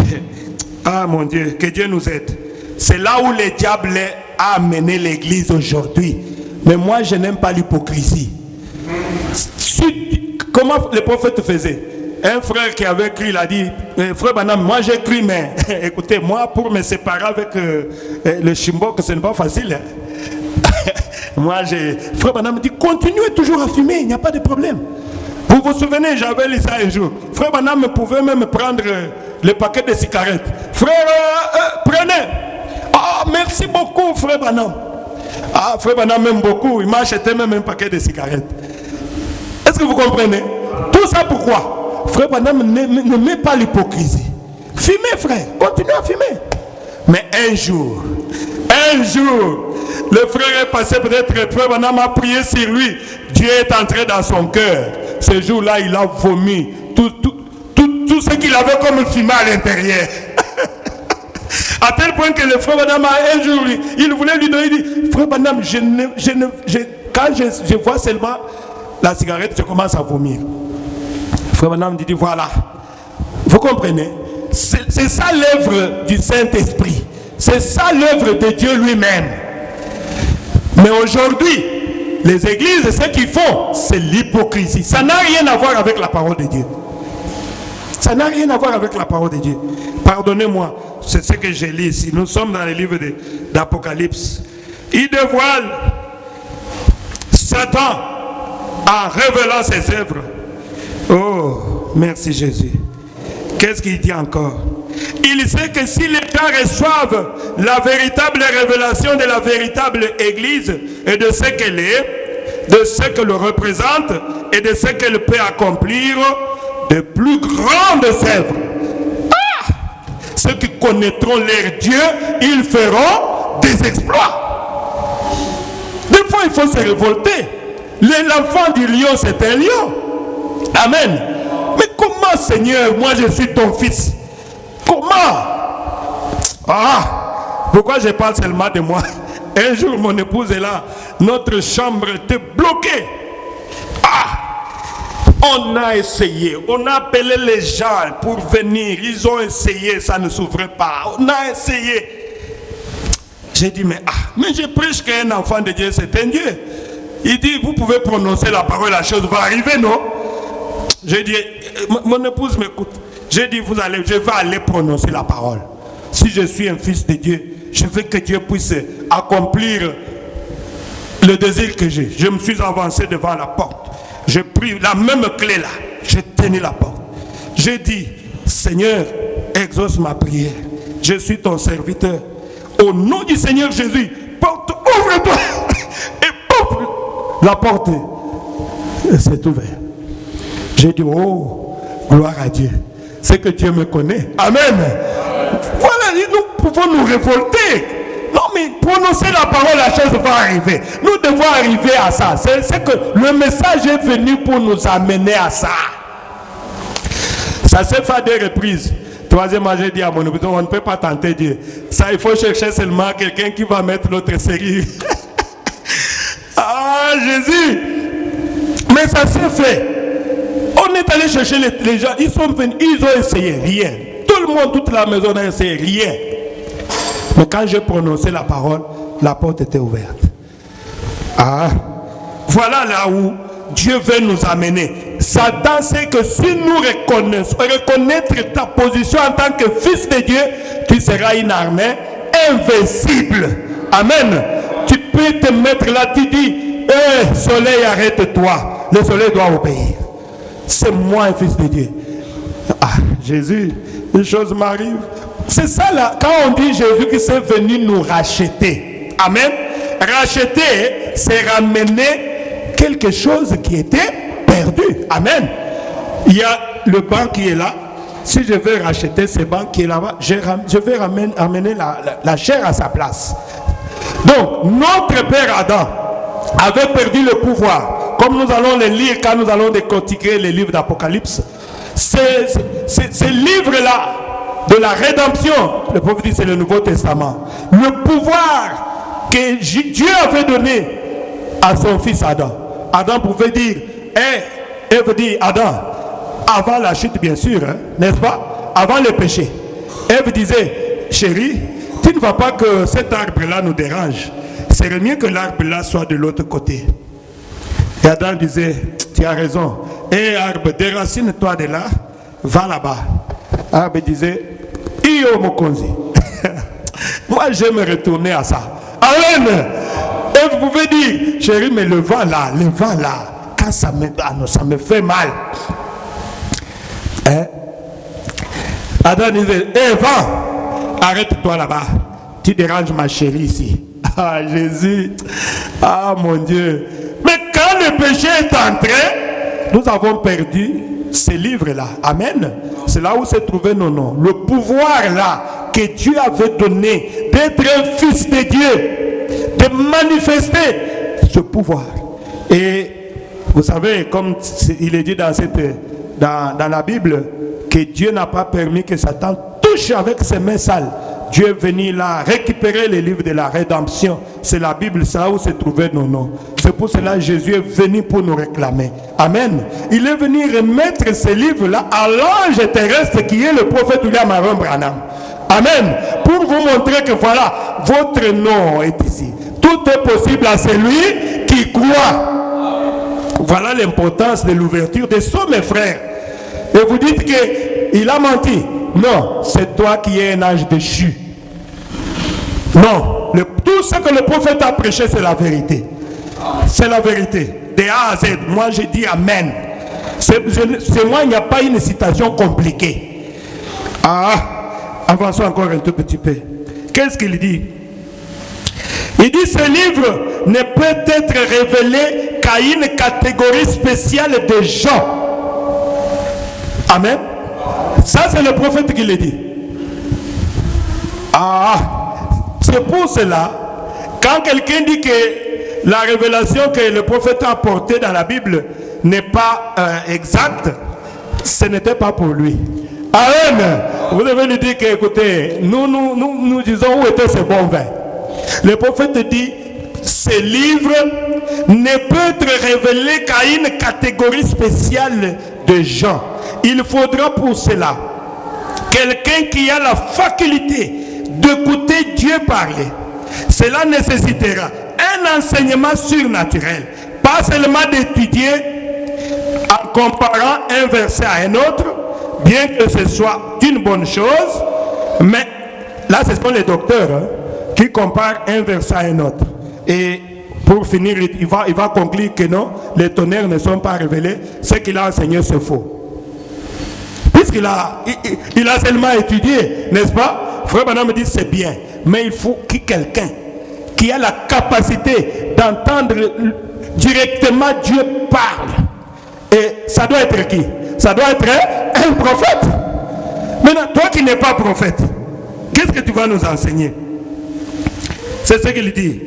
Speaker 1: ah mon Dieu, que Dieu nous aide. C'est là où le diable a amené l'église aujourd'hui. Mais moi, je n'aime pas l'hypocrisie. Comment le prophète faisait? Un frère qui avait cru, il a dit, frère Branham, moi j'ai cru, mais écoutez, moi pour me séparer avec le chimbok, ce n'est pas facile. Moi, frère Branham me dit, continuez toujours à fumer, il n'y a pas de problème. Vous vous souvenez, j'avais lu ça un jour. Frère Branham pouvait même prendre le paquet de cigarettes. Frère, prenez. Ah, merci beaucoup, frère Branham. Ah, frère Branham m'aime beaucoup, il m'a acheté même un paquet de cigarettes. Est-ce que vous comprenez? Tout ça pourquoi? Frère Branham ne met pas l'hypocrisie. Fumez, frère, continuez à fumer. Mais un jour, le frère est passé, peut-être frère Branham a prié sur lui. Dieu est entré dans son cœur. Ce jour-là, il a vomi tout ce qu'il avait comme fumée à l'intérieur. À tel point que le frère Branham, un jour, il voulait lui donner, il dit, frère Branham, quand je vois seulement la cigarette, je commence à vomir. Frère Branham dit, voilà. Vous comprenez? C'est ça l'œuvre du Saint-Esprit. C'est ça l'œuvre de Dieu lui-même. Mais aujourd'hui, les églises, ce qu'ils font, c'est l'hypocrisie. Ça n'a rien à voir avec la parole de Dieu. Ça n'a rien à voir avec la parole de Dieu. Pardonnez-moi, c'est ce que j'ai lu ici. Nous sommes dans les livres d'Apocalypse. Il dévoile Satan en révélant ses œuvres. Oh, merci Jésus. Qu'est-ce qu'il dit encore? Il sait que si les gens reçoivent la véritable révélation de la véritable Église et de ce qu'elle est, de ce qu'elle représente et de ce qu'elle peut accomplir, de plus grandes œuvres. Ah! Ceux qui connaîtront leur Dieu, ils feront des exploits. Des fois, il faut se révolter. L'enfant du lion, c'est un lion. Amen. Mais comment, Seigneur, moi je suis ton fils? Comment? Ah! Pourquoi je parle seulement de moi? Un jour, mon épouse est là. Notre chambre était bloquée. Ah! On a essayé. On a appelé les gens pour venir. Ils ont essayé, ça ne s'ouvrait pas. On a essayé. J'ai dit, mais je prêche qu'un enfant de Dieu, c'est un Dieu. Il dit, vous pouvez prononcer la parole, la chose va arriver, non? J'ai dit, mon épouse m'écoute. J'ai dit, je vais aller prononcer la parole. Si je suis un fils de Dieu, je veux que Dieu puisse accomplir le désir que j'ai. Je me suis avancé devant la porte. J'ai pris la même clé là. J'ai tenu la porte. J'ai dit, Seigneur, exauce ma prière. Je suis ton serviteur. Au nom du Seigneur Jésus, porte, ouvre-toi. Et pouf, la porte s'est ouverte. J'ai dit, oh, gloire à Dieu. C'est que Dieu me connaît. Amen. Voilà, nous pouvons nous révolter. Non, mais prononcer la parole, la chose va arriver. Nous devons arriver à ça. C'est que le message est venu pour nous amener à ça. Ça s'est fait à des reprises. Troisièmement, j'ai dit à mon épouse, on ne peut pas tenter Dieu. Ça, il faut chercher seulement quelqu'un qui va mettre l'autre série. Ah, Jésus. Mais ça s'est fait. On est allé chercher les gens, ils sont venus, ils ont essayé, rien. Tout le monde, toute la maison a essayé, rien. Mais quand j'ai prononcé la parole, la porte était ouverte. Ah, voilà là où Dieu veut nous amener. Satan sait que si nous reconnaître ta position en tant que fils de Dieu, tu seras une armée invincible. Amen. Tu peux te mettre là, tu dis, soleil, arrête-toi. Le soleil doit obéir. C'est moi un fils de Dieu. Ah, Jésus, une chose m'arrive. C'est ça là, quand on dit Jésus qui s'est venu nous racheter. Amen. Racheter, c'est ramener quelque chose qui était perdu. Amen. Il y a le banc qui est là. Si je veux racheter ce banc qui est là-bas, je vais amener la chair à sa place. Donc, notre père Adam avait perdu le pouvoir. Comme nous allons les lire quand nous allons décortiquer les livres d'Apocalypse. Ces livres-là de la rédemption, le prophète dit c'est le Nouveau Testament. Le pouvoir que Dieu avait donné à son fils Adam. Adam pouvait dire, Ève dit, Adam, avant la chute, bien sûr, hein, n'est-ce pas? Avant le péché. Ève disait, chérie, tu ne vois pas que cet arbre-là nous dérange. C'est mieux que l'arbre-là soit de l'autre côté. Et Adam disait, tu as raison. Et arbre, déracine-toi de là, va là-bas. Arbre disait, Iyo Mokonzi. Moi, j'aime retourner à ça. Amen. Et vous pouvez dire, chérie, mais le vent là, quand ça me fait mal. Hein? Adam disait, vent, arrête-toi là-bas. Tu déranges ma chérie ici. Ah, Jésus. Ah, mon Dieu. Mais quand le péché est entré, nous avons perdu ces livres-là. Amen. C'est là où se trouvait nos noms. Le pouvoir là que Dieu avait donné d'être un fils de Dieu, de manifester ce pouvoir. Et vous savez, comme il est dit dans la Bible, que Dieu n'a pas permis que Satan touche avec ses mains sales. Dieu est venu là récupérer les livres de la rédemption. C'est la Bible, c'est là où se trouvaient nos noms. C'est pour cela que Jésus est venu pour nous réclamer. Amen. Il est venu remettre ces livres-là à l'ange terrestre qui est le prophète William Aaron Branham. Amen. Pour vous montrer que voilà, votre nom est ici. Tout est possible à celui qui croit. Voilà l'importance de l'ouverture de ça, mes frères. Et vous dites qu'il a menti. Non, c'est toi qui es un ange déchu. Non, tout ce que le prophète a prêché, c'est la vérité. C'est la vérité. De A à Z, moi je dis Amen. C'est moi, il n'y a pas une citation compliquée. Ah, avançons encore un tout petit peu. Qu'est-ce qu'il dit? Il dit, ce livre ne peut être révélé qu'à une catégorie spéciale de gens. Amen. Ça, c'est le prophète qui le dit. Ah, c'est pour cela, quand quelqu'un dit que la révélation que le prophète a apportée dans la Bible n'est pas exacte, ce n'était pas pour lui. Amen. Vous devez lui dire que, écoutez, nous disons où était ce bon vin. Le prophète dit, ce livre ne peut être révélé qu'à une catégorie spéciale de gens. Il faudra pour cela quelqu'un qui a la faculté d'écouter Dieu parler. Cela nécessitera un enseignement surnaturel, pas seulement d'étudier en comparant un verset à un autre, bien que ce soit une bonne chose, mais là ce sont les docteurs qui comparent un verset à un autre. Et pour finir, il va conclure que non, les tonnerres ne sont pas révélés, ce qu'il a enseigné c'est faux. Puisqu'il a seulement étudié, n'est-ce pas? Frère Branham me dit c'est bien, mais il faut que quelqu'un qui a la capacité d'entendre directement Dieu parle. Et ça doit être qui? Ça doit être un prophète. Maintenant, toi qui n'es pas prophète, qu'est-ce que tu vas nous enseigner? C'est ce qu'il dit.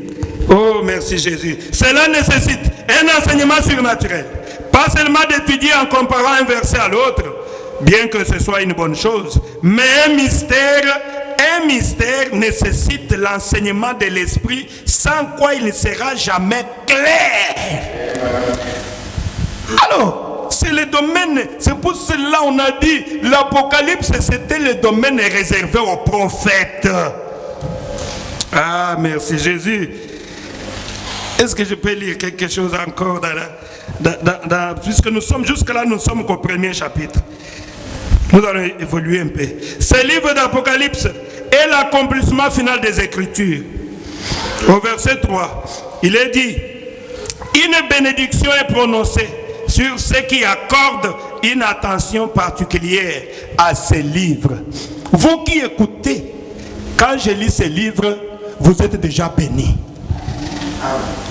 Speaker 1: Oh, merci Jésus. Cela nécessite un enseignement surnaturel. Pas seulement d'étudier en comparant un verset à l'autre, bien que ce soit une bonne chose, mais un mystère nécessite l'enseignement de l'esprit, sans quoi il ne sera jamais clair. Alors, c'est le domaine, c'est pour cela qu'on a dit, l'Apocalypse, c'était le domaine réservé aux prophètes. Ah, merci Jésus. Est-ce que je peux lire quelque chose encore puisque nous sommes jusque-là, nous sommes qu'au premier chapitre. Nous allons évoluer un peu. Ce livre d'Apocalypse est l'accomplissement final des Écritures. Au verset 3, il est dit, une bénédiction est prononcée sur ceux qui accordent une attention particulière à ces livres. Vous qui écoutez, quand je lis ces livres, vous êtes déjà bénis.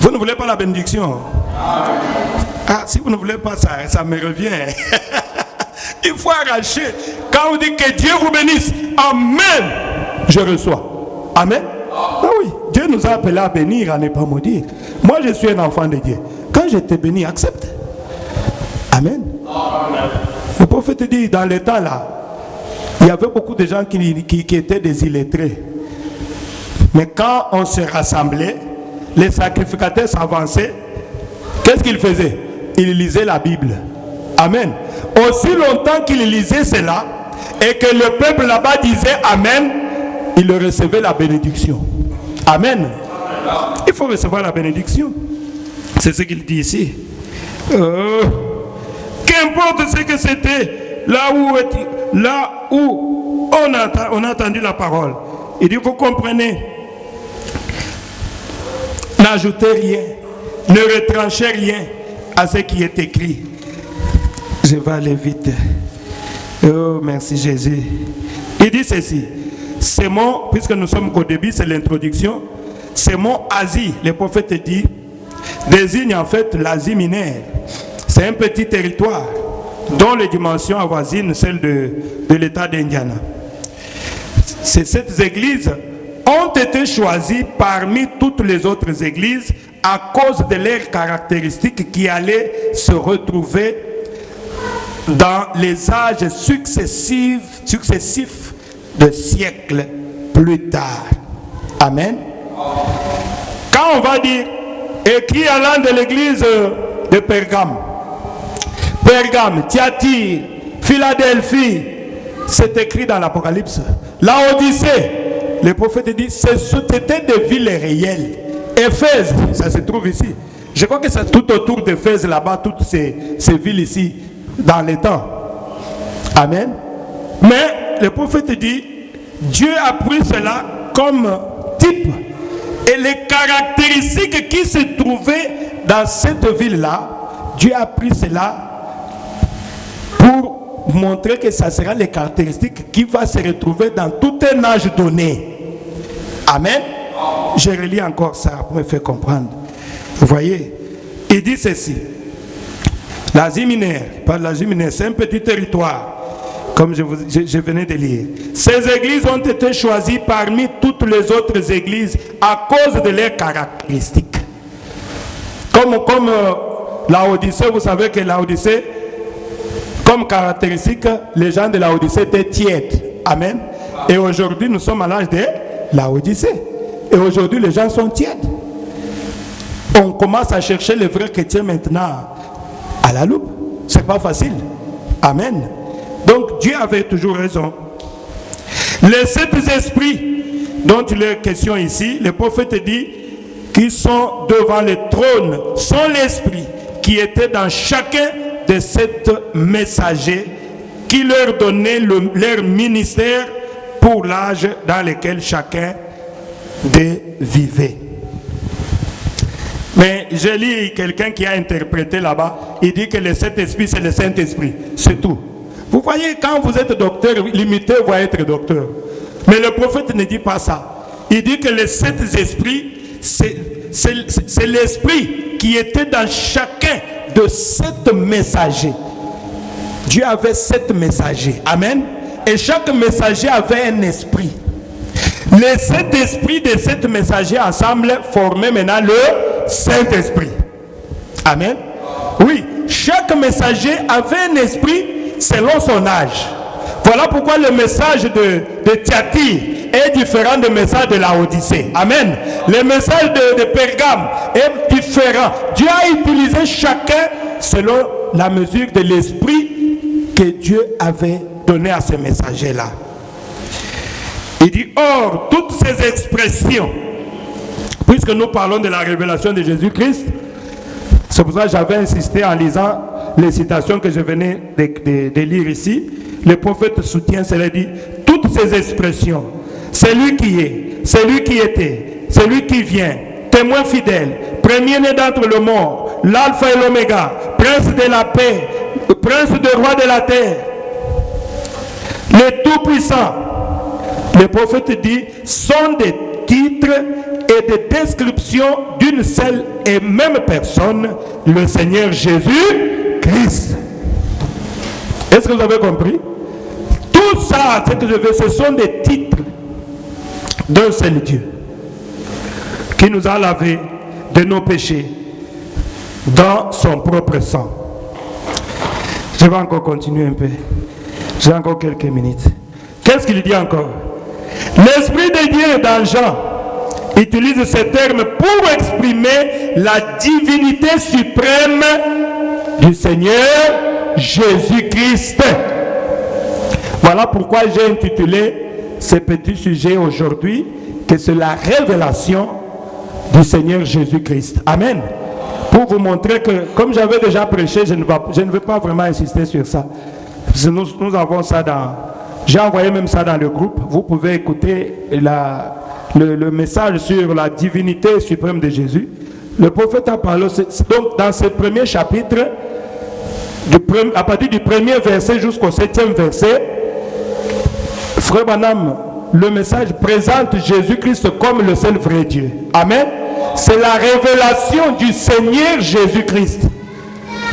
Speaker 1: Vous ne voulez pas la bénédiction? Ah, si vous ne voulez pas ça, ça me revient. Il faut arracher. Quand on dit que Dieu vous bénisse, Amen, je reçois. Amen. Ah oui, Dieu nous a appelés à bénir, à ne pas maudire. Moi, je suis un enfant de Dieu. Quand je t'ai béni, accepte. Amen. Le prophète dit, dans les temps là, il y avait beaucoup de gens qui étaient des illettrés. Mais quand on se rassemblait, les sacrificateurs s'avançaient. Qu'est-ce qu'ils faisaient? Ils lisaient la Bible. Amen. Aussi longtemps qu'il lisait cela et que le peuple là-bas disait Amen, il recevait la bénédiction. Amen. Il faut recevoir la bénédiction. C'est ce qu'il dit ici. Qu'importe ce que c'était, là où on a entendu la parole. Il dit, vous comprenez, n'ajoutez rien, ne retranchez rien à ce qui est écrit. Je vais aller vite. Oh, merci Jésus. Il dit ceci. C'est mon, puisque nous sommes qu'au début, c'est l'introduction. C'est mon Asie, le prophète dit, désigne en fait l'Asie mineure. C'est un petit territoire dont les dimensions avoisinent celles de l'État d'Indiana. Ces églises ont été choisies parmi toutes les autres églises à cause de leurs caractéristiques qui allaient se retrouver dans les âges successifs de siècles plus tard. Amen. Quand on va dire écrit allant de l'église de Pergame, Thyatire, Philadelphie, c'est écrit dans l'Apocalypse. Laodicée, le prophète dit, c'était des villes réelles. Éphèse, ça se trouve ici. Je crois que c'est tout autour d'Éphèse, là-bas, toutes ces villes ici, dans les temps. Amen. Mais le prophète dit, Dieu a pris cela comme type. Et les caractéristiques qui se trouvaient dans cette ville-là, Dieu a pris cela pour montrer que ça sera les caractéristiques qui vont se retrouver dans tout un âge donné. Amen. Je relis encore ça pour me faire comprendre. Vous voyez, il dit ceci. L'Asie mineure, pas l'Asie mineure, c'est un petit territoire, comme je venais de lire. Ces églises ont été choisies parmi toutes les autres églises à cause de leurs caractéristiques. Comme Laodicée, vous savez que Laodicée, comme caractéristique, les gens de Laodicée étaient tièdes. Amen. Et aujourd'hui, nous sommes à l'âge de Laodicée. Et aujourd'hui, les gens sont tièdes. On commence à chercher les vrais chrétiens maintenant à la loupe. C'est pas facile. Amen. Donc, Dieu avait toujours raison. Les 7 esprits dont il est question ici, le prophète dit qu'ils sont devant le trône, sont l'esprit qui était dans chacun de 7 messagers qui leur donnait leur ministère pour l'âge dans lequel chacun vivait. Mais j'ai lu quelqu'un qui a interprété là-bas, il dit que les 7 esprits, c'est le Saint-Esprit. C'est tout. Vous voyez, quand vous êtes docteur, limité, vous allez être docteur. Mais le prophète ne dit pas ça. Il dit que les 7 esprits, c'est l'esprit qui était dans chacun de 7 messagers. Dieu avait 7 messagers. Amen. Et chaque messager avait un esprit. Les 7 esprits de 7 messagers ensemble formaient maintenant le Saint-Esprit. Amen. Oui, chaque messager avait un esprit selon son âge. Voilà pourquoi le message de Thyatire est différent du message de Laodicée. Amen. Le message de Pergame est différent. Dieu a utilisé chacun selon la mesure de l'esprit que Dieu avait donné à ces messagers-là. Il dit, or, toutes ces expressions, puisque nous parlons de la révélation de Jésus-Christ, c'est pour ça que j'avais insisté en lisant les citations que je venais de lire ici. Le prophète soutient cela, dit, toutes ces expressions, c'est lui qui est, c'est lui qui était, c'est lui qui vient, témoin fidèle, premier-né d'entre le morts, l'alpha et l'oméga, prince de la paix, prince de roi de la terre, le tout-puissant. Le prophète dit, sont des titres et des descriptions d'une seule et même personne, le Seigneur Jésus-Christ. Est-ce que vous avez compris? Tout ça, ce que je veux, ce sont des titres d'un seul Dieu qui nous a lavés de nos péchés dans son propre sang. Je vais encore continuer un peu. J'ai encore quelques minutes. Qu'est-ce qu'il dit encore? L'Esprit de Dieu dans Jean utilise ce terme pour exprimer la divinité suprême du Seigneur Jésus-Christ. Voilà pourquoi j'ai intitulé ce petit sujet aujourd'hui, que c'est la révélation du Seigneur Jésus-Christ. Amen. Pour vous montrer que, comme j'avais déjà prêché, je ne vais pas vraiment insister sur ça. Nous avons ça dans... J'ai envoyé même ça dans le groupe. Vous pouvez écouter le message sur la divinité suprême de Jésus. Le prophète a parlé, donc dans ce premier chapitre, à partir du premier verset jusqu'au 7e verset, Frère Branham, le message présente Jésus-Christ comme le seul vrai Dieu. Amen. C'est la révélation du Seigneur Jésus-Christ.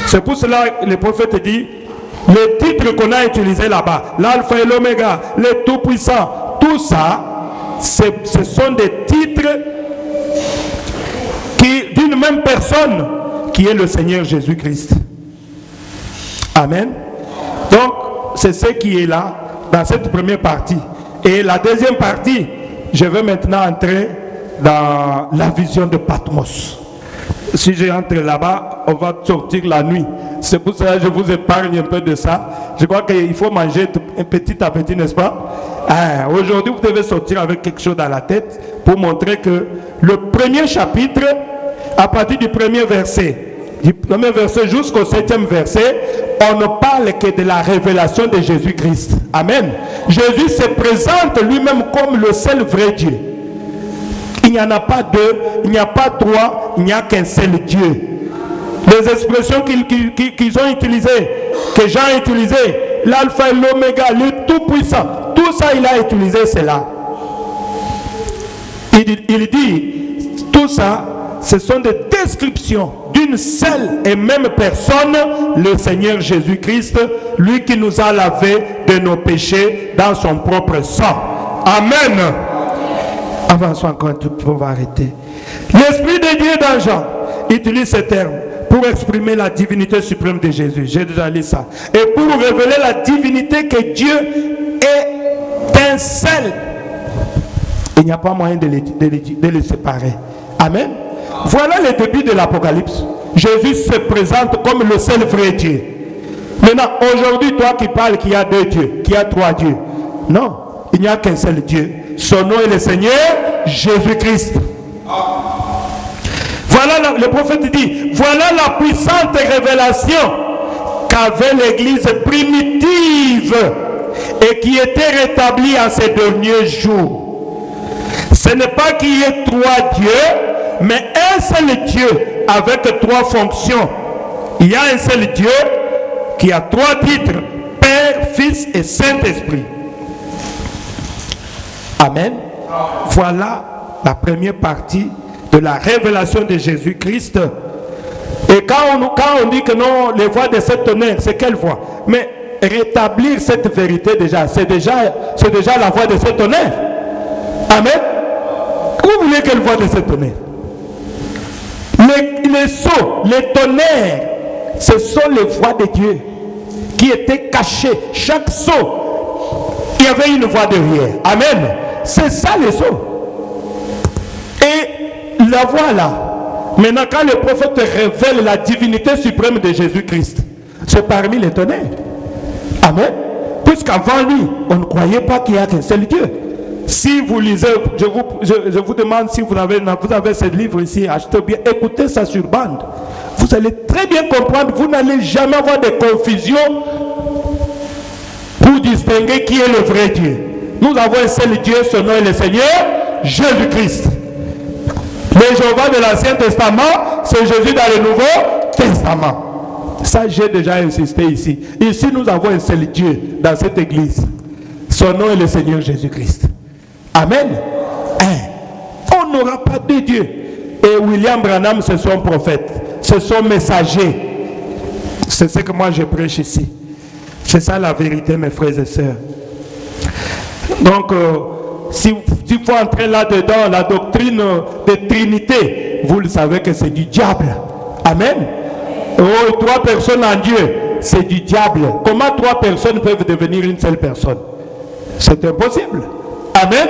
Speaker 1: C'est pour cela que le prophète dit, les titres qu'on a utilisés là-bas, l'alpha et l'oméga, le tout-puissant, tout ça, ce sont des titres d'une même personne qui est le Seigneur Jésus-Christ. Amen. Donc, c'est ce qui est là dans cette première partie. Et la deuxième partie, je vais maintenant entrer dans la vision de Patmos. Si je entre là-bas, on va sortir la nuit. C'est pour cela que je vous épargne un peu de ça. Je crois qu'il faut manger petit à petit, n'est-ce pas? Aujourd'hui, vous devez sortir avec quelque chose dans la tête pour montrer que le premier chapitre, à partir du premier verset jusqu'au 7e verset, on ne parle que de la révélation de Jésus-Christ. Amen. Jésus se présente lui-même comme le seul vrai Dieu. Il n'y en a pas deux, il n'y a pas trois, il n'y a qu'un seul Dieu. Les expressions qu'ils ont utilisées, que Jean a utilisées, l'alpha et l'oméga, le tout-puissant, tout ça il a utilisé cela. Il dit, tout ça, ce sont des descriptions d'une seule et même personne, le Seigneur Jésus-Christ, lui qui nous a lavé de nos péchés dans son propre sang. Amen. Avançons encore un tout peu, on va arrêter. L'Esprit de Dieu dans Jean utilise ce terme pour exprimer la divinité suprême de Jésus. J'ai déjà lu ça. Et pour révéler la divinité que Dieu est un seul. Il n'y a pas moyen de les séparer. Amen. Voilà le début de l'Apocalypse. Jésus se présente comme le seul vrai Dieu. Maintenant, aujourd'hui, toi qui parles qu'il y a deux dieux, qu'il y a trois dieux. Non, il n'y a qu'un seul Dieu. Son nom est le Seigneur Jésus-Christ. Voilà, le prophète dit, voilà la puissante révélation qu'avait l'Église primitive et qui était rétablie en ces derniers jours. Ce n'est pas qu'il y ait trois dieux, mais un seul Dieu avec trois fonctions. Il y a un seul Dieu qui a trois titres, Père, Fils et Saint-Esprit. Amen. Voilà la première partie de la révélation de Jésus-Christ. Et quand on dit que non, les voix de cette tonnerre, c'est quelle voix? Mais rétablir cette vérité déjà, c'est déjà la voix de cette tonnerre. Amen. Vous voulez quelle voix de cette tonnerre? Les sceaux, les tonnerres, ce sont les voix de Dieu qui étaient cachées. Chaque sceau, il y avait une voix derrière. Amen. C'est ça les sceaux. Et la voix là, maintenant quand le prophète révèle la divinité suprême de Jésus-Christ, c'est parmi les tonnerres. Amen. Puisqu'avant lui, on ne croyait pas qu'il y a qu'un seul Dieu. Si vous lisez, je vous demande si vous avez ce livre ici, achetez bien, écoutez ça sur bande. Vous allez très bien comprendre, vous n'allez jamais avoir de confusion pour distinguer qui est le vrai Dieu. Nous avons un seul Dieu, son nom est le Seigneur Jésus-Christ. Le Jéhovah de l'Ancien Testament, c'est Jésus dans le Nouveau Testament. Ça, j'ai déjà insisté ici. Ici, nous avons un seul Dieu dans cette église. Son nom est le Seigneur Jésus-Christ. Amen. On n'aura pas de Dieu. Et William Branham, c'est son prophète. C'est son messager. C'est ce que moi je prêche ici. C'est ça la vérité, mes frères et sœurs. Donc, s'il faut entrer là-dedans, la doctrine de Trinité, vous le savez que c'est du diable. Amen. Oh, trois personnes en Dieu, c'est du diable. Comment trois personnes peuvent devenir une seule personne? C'est impossible. Amen.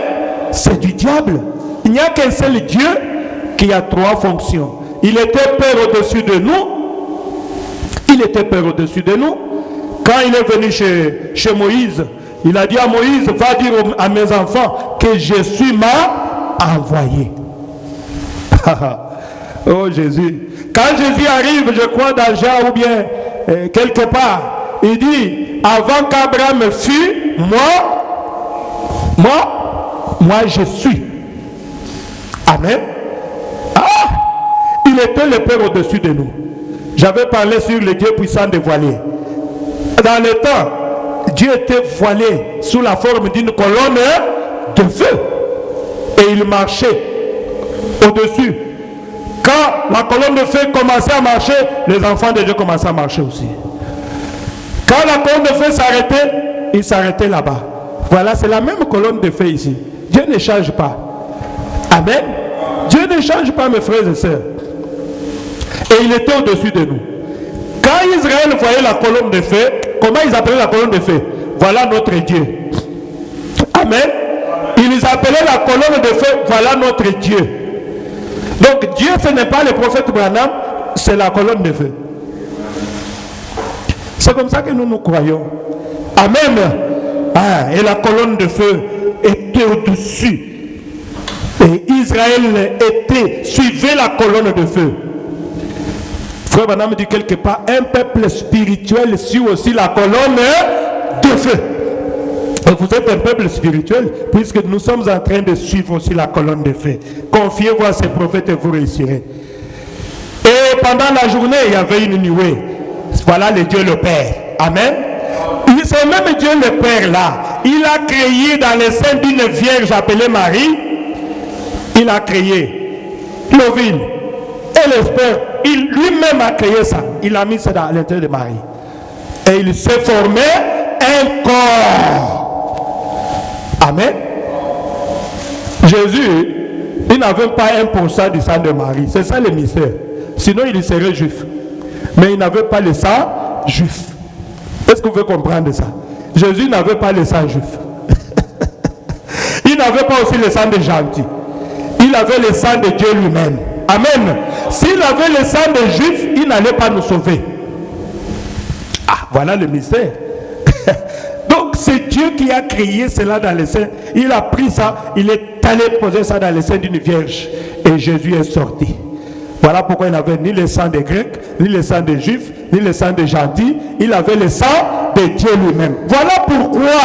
Speaker 1: C'est du diable. Il n'y a qu'un seul Dieu qui a trois fonctions. Il était Père au-dessus de nous. Il était Père au-dessus de nous. Quand il est venu chez Moïse, il a dit à Moïse, va dire à mes enfants que Jésus m'a envoyé. Oh Jésus. Quand Jésus arrive, je crois dans Jean ou bien quelque part, il dit, avant qu'Abraham fût, moi je suis. Amen. Ah, il était le Père au-dessus de nous. J'avais parlé sur le Dieu puissant dévoilé. Dans le temps, Dieu était voilé sous la forme d'une colonne de feu. Et il marchait au-dessus. Quand la colonne de feu commençait à marcher, les enfants de Dieu commençaient à marcher aussi. Quand la colonne de feu s'arrêtait, il s'arrêtait là-bas. Voilà, c'est la même colonne de feu ici. Dieu ne change pas. Amen. Dieu ne change pas, mes frères et sœurs. Et il était au-dessus de nous. Quand Israël voyait la colonne de feu, comment ils appelaient la colonne de feu? Voilà notre Dieu. Amen. Ils appelaient la colonne de feu, voilà notre Dieu. Donc Dieu, ce n'est pas le prophète Branham, c'est la colonne de feu. C'est comme ça que nous croyons. Amen. Ah, et la colonne de feu était au-dessus. Et Israël suivait la colonne de feu. Frère Branham dit quelque part, un peuple spirituel suit aussi la colonne de feu. Et vous êtes un peuple spirituel, puisque nous sommes en train de suivre aussi la colonne de feu. Confiez-vous à ces prophètes et vous réussirez. Et pendant la journée, il y avait une nuée. Voilà le Dieu le Père. Amen. C'est même Dieu le Père là. Il a créé dans le sein d'une vierge appelée Marie. Il a créé l'ovule et l'espère. Il lui-même a créé ça. Il a mis ça dans l'intérieur de Marie. Et il s'est formé un corps. Amen. Jésus, il n'avait pas 1% du sang de Marie. C'est ça le mystère. Sinon, il serait juif. Mais il n'avait pas le sang juif. Est-ce que vous pouvez comprendre ça? Jésus n'avait pas le sang juif. Il n'avait pas aussi le sang des gentils. Il avait le sang de Dieu lui-même. Amen. S'il avait le sang des juifs, il n'allait pas nous sauver. Ah, voilà le mystère. Donc c'est Dieu qui a créé cela dans le sein. Il a pris ça, il est allé poser ça dans le sein d'une vierge. Et Jésus est sorti. Voilà pourquoi il n'avait ni le sang des Grecs, ni le sang des Juifs, ni le sang des gentils. Il avait le sang de Dieu lui-même. Voilà pourquoi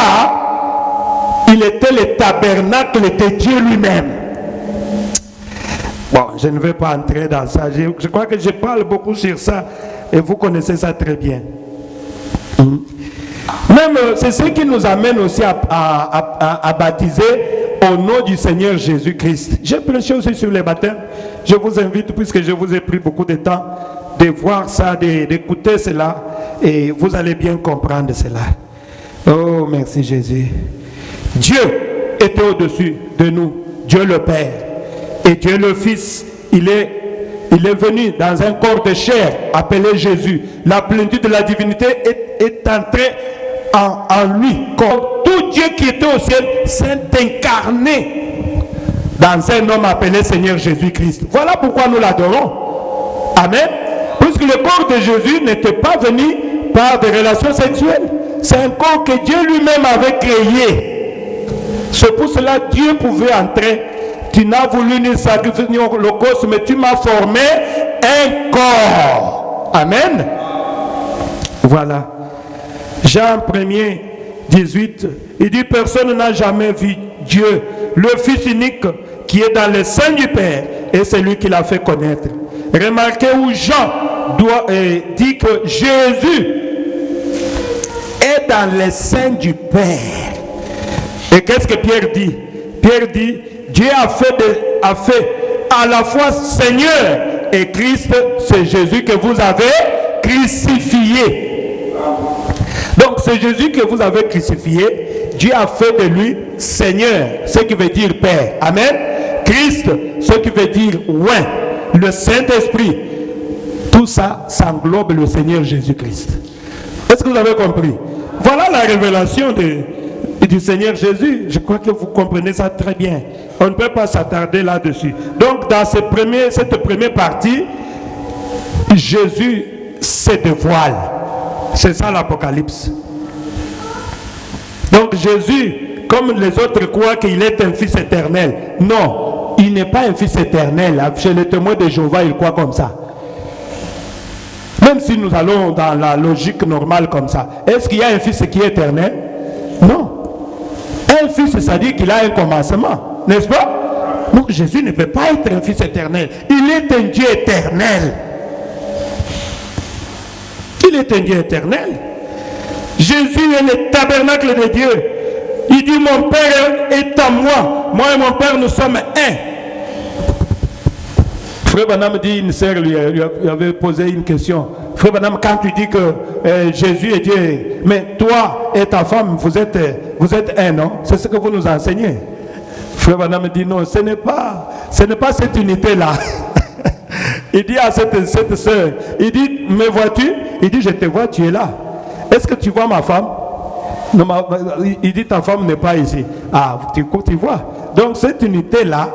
Speaker 1: il était le tabernacle de Dieu lui-même. Bon, je ne vais pas entrer dans ça. Je crois que je parle beaucoup sur ça et vous connaissez ça très bien. Même, c'est ce qui nous amène aussi à baptiser au nom du Seigneur Jésus-Christ. J'ai prêché aussi sur les baptêmes. Je vous invite, puisque je vous ai pris beaucoup de temps, de voir ça, d'écouter cela, et vous allez bien comprendre cela. Oh, merci Jésus. Dieu était au-dessus de nous, Dieu le Père, et Dieu le Fils, il est venu dans un corps de chair appelé Jésus. La plénitude de la divinité est entrée en lui. Comme tout Dieu qui était au ciel s'est incarné dans un homme appelé Seigneur Jésus-Christ. Voilà pourquoi nous l'adorons. Amen. Puisque le corps de Jésus n'était pas venu par des relations sexuelles. C'est un corps que Dieu lui-même avait créé. C'est pour cela que Dieu pouvait entrer. Tu n'as voulu ni sacrifice ni holocauste, mais tu m'as formé un corps. Amen. Voilà. Jean 1er, 18, il dit, personne n'a jamais vu Dieu, le Fils unique qui est dans le sein du Père, et c'est lui qui l'a fait connaître. Remarquez où Jean dit que Jésus est dans le sein du Père. Et qu'est-ce que Pierre dit? Pierre dit, Dieu a fait à la fois Seigneur et Christ, c'est Jésus que vous avez crucifié. Donc c'est Jésus que vous avez crucifié. Dieu a fait de lui Seigneur, ce qui veut dire Père. Amen. Christ, ce qui veut dire oint. Le Saint-Esprit. Tout ça, ça englobe le Seigneur Jésus-Christ. Est-ce que vous avez compris? Voilà la révélation du Seigneur Jésus. Je crois que vous comprenez ça très bien. On ne peut pas s'attarder là-dessus. Donc dans cette première partie, Jésus se dévoile. C'est ça l'Apocalypse. Donc Jésus, comme les autres croient qu'il est un fils éternel. Non, il n'est pas un fils éternel. Chez les témoins de Jéhovah, ils croient comme ça. Même si nous allons dans la logique normale comme ça, est-ce qu'il y a un fils qui est éternel? Non. Un fils, ça dit qu'il a un commencement, n'est-ce pas? Donc Jésus ne peut pas être un fils éternel. Il est un Dieu éternel. Il est un Dieu éternel. Jésus est le tabernacle de Dieu. Il dit, mon Père est à moi. Moi et mon Père, nous sommes un. Frère Branham dit, une sœur lui avait posé une question. Frère Branham, quand tu dis que Jésus est Dieu, mais toi et ta femme, vous êtes un, non? C'est ce que vous nous enseignez. Frère Branham dit, non, ce n'est pas cette unité-là. Il dit à cette sœur, il dit, me vois-tu? Il dit, je te vois, tu es là. Est-ce que tu vois ma femme? Non, il dit, ta femme n'est pas ici. Ah, tu vois. Donc cette unité-là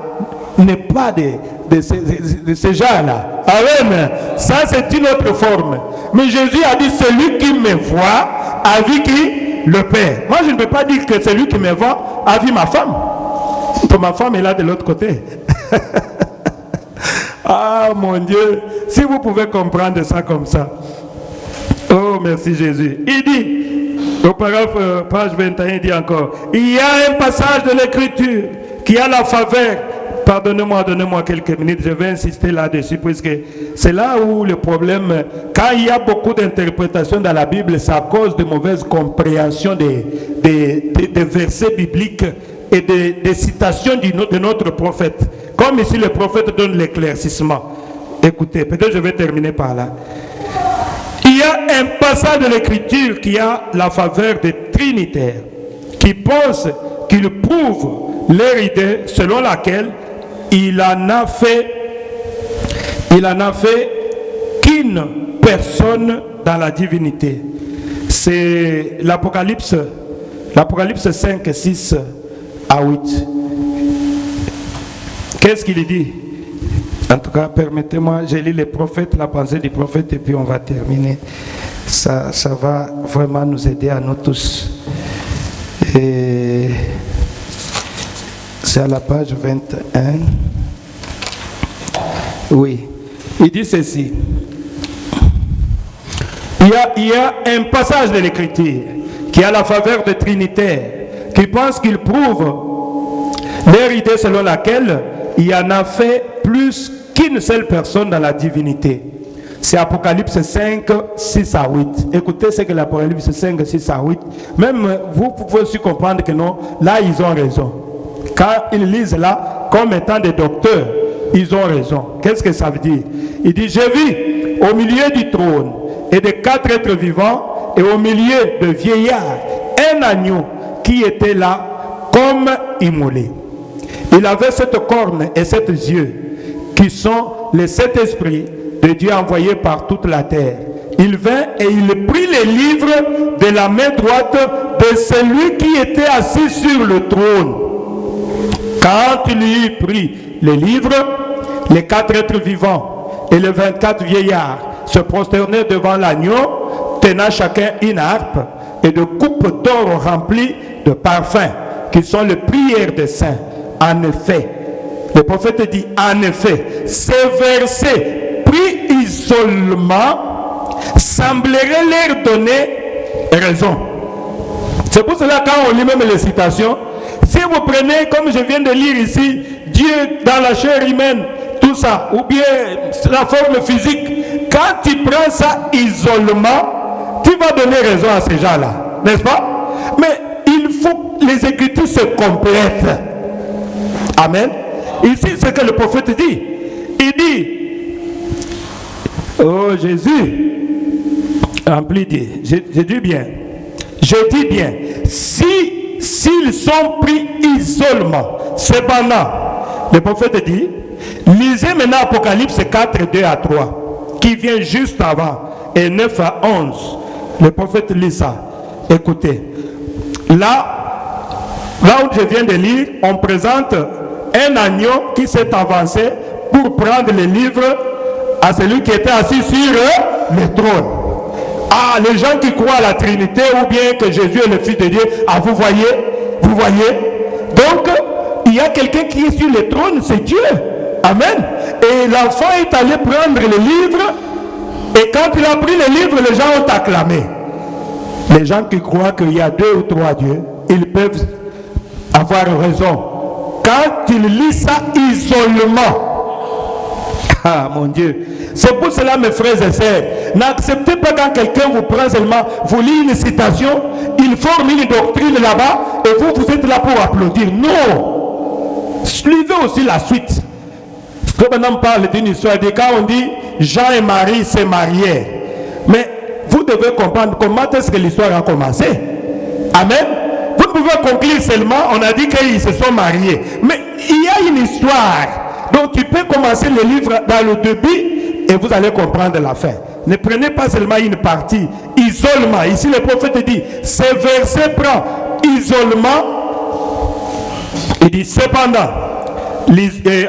Speaker 1: n'est pas de ces gens-là. Amen. Ça, c'est une autre forme. Mais Jésus a dit, celui qui me voit a vu qui? Le Père. Moi, je ne peux pas dire que celui qui me voit a vu ma femme. Ma femme est là de l'autre côté. Ah, mon Dieu. Si vous pouvez comprendre ça comme ça. Oh, merci Jésus. Il dit, au paragraphe, page 21, il dit encore, il y a un passage de l'Écriture qui a la faveur. Pardonnez-moi, donnez-moi quelques minutes, je vais insister là-dessus, puisque c'est là où le problème, quand il y a beaucoup d'interprétations dans la Bible, c'est à cause de mauvaise compréhension des versets bibliques et des citations de notre prophète. Comme ici, le prophète donne l'éclaircissement. Écoutez, peut-être je vais terminer par là. Il y a un passage de l'Écriture qui a la faveur des trinitaires, qui pensent qu'ils prouvent leur idée selon laquelle il en a fait qu'une personne dans la divinité. C'est l'Apocalypse 5, 6 à 8. Qu'est-ce qu'il dit? En tout cas, permettez-moi, j'ai lu les prophètes, la pensée du prophète, et puis on va terminer. Ça va vraiment nous aider à nous tous. Et c'est à la page 21. Oui. Il dit ceci. Il y a un passage de l'Écriture qui a la faveur des trinitaires, qui pensent qu'ils prouvent leur idée selon laquelle il en a fait plus qu'une seule personne dans la divinité. C'est Apocalypse 5, 6 à 8. Écoutez ce que l'Apocalypse 5, 6 à 8. Même vous pouvez aussi comprendre que non, là ils ont raison. Quand ils lisent là, comme étant des docteurs, ils ont raison. Qu'est-ce que ça veut dire? Il dit, j'ai vu au milieu du trône et des 4 êtres vivants et au milieu de vieillards, un agneau qui était là comme immolé. Il avait 7 cornes et 7 yeux, qui sont les 7 esprits de Dieu envoyés par toute la terre. Il vint et il prit les livres de la main droite de celui qui était assis sur le trône. Quand il eut pris les livres, les 4 êtres vivants et les 24 vieillards se prosternaient devant l'agneau, tenant chacun une harpe et de coupes d'or remplies de parfums, qui sont les prières des saints. En effet, le prophète dit, en effet, ces versets pris isolement sembleraient leur donner raison. C'est pour cela quand on lit même les citations, si vous prenez, comme je viens de lire ici, Dieu dans la chair humaine, tout ça, ou bien la forme physique, quand tu prends ça isolement, tu vas donner raison à ces gens-là, n'est-ce pas? Mais il faut que les Écritures se complètent. Amen. Ici, c'est ce que le prophète dit. Il dit, oh Jésus, rempli dit, je dis bien, s'ils sont pris isolement, cependant, le prophète dit, lisez maintenant Apocalypse 4, 2 à 3, qui vient juste avant, et 9 à 11. Le prophète lit ça. Écoutez, là où je viens de lire, on présente un agneau qui s'est avancé pour prendre les livres à celui qui était assis sur le trône. Ah, les gens qui croient à la Trinité ou bien que Jésus est le Fils de Dieu, ah, vous voyez? Donc, il y a quelqu'un qui est sur le trône, c'est Dieu. Amen. Et l'enfant est allé prendre le livre, et quand il a pris le livre, les gens ont acclamé. Les gens qui croient qu'il y a 2 ou 3 dieux, ils peuvent avoir raison. Quand ils lisent ça isolement, ah mon Dieu, c'est pour cela mes frères et sœurs, n'acceptez pas quand quelqu'un vous prend seulement, vous lit une citation, il forme une doctrine là-bas, et vous êtes là pour applaudir. Non, suivez aussi la suite. Maintenant on parle d'une histoire, quand on dit Jean et Marie se mariaient, mais vous devez comprendre comment est-ce que l'histoire a commencé. Amen. Vous pouvez conclure seulement, on a dit qu'ils se sont mariés. Mais il y a une histoire. Donc tu peux commencer le livre dans le début et vous allez comprendre la fin. Ne prenez pas seulement une partie. Isolement. Ici le prophète dit, ce verset prend isolement. Il dit, cependant,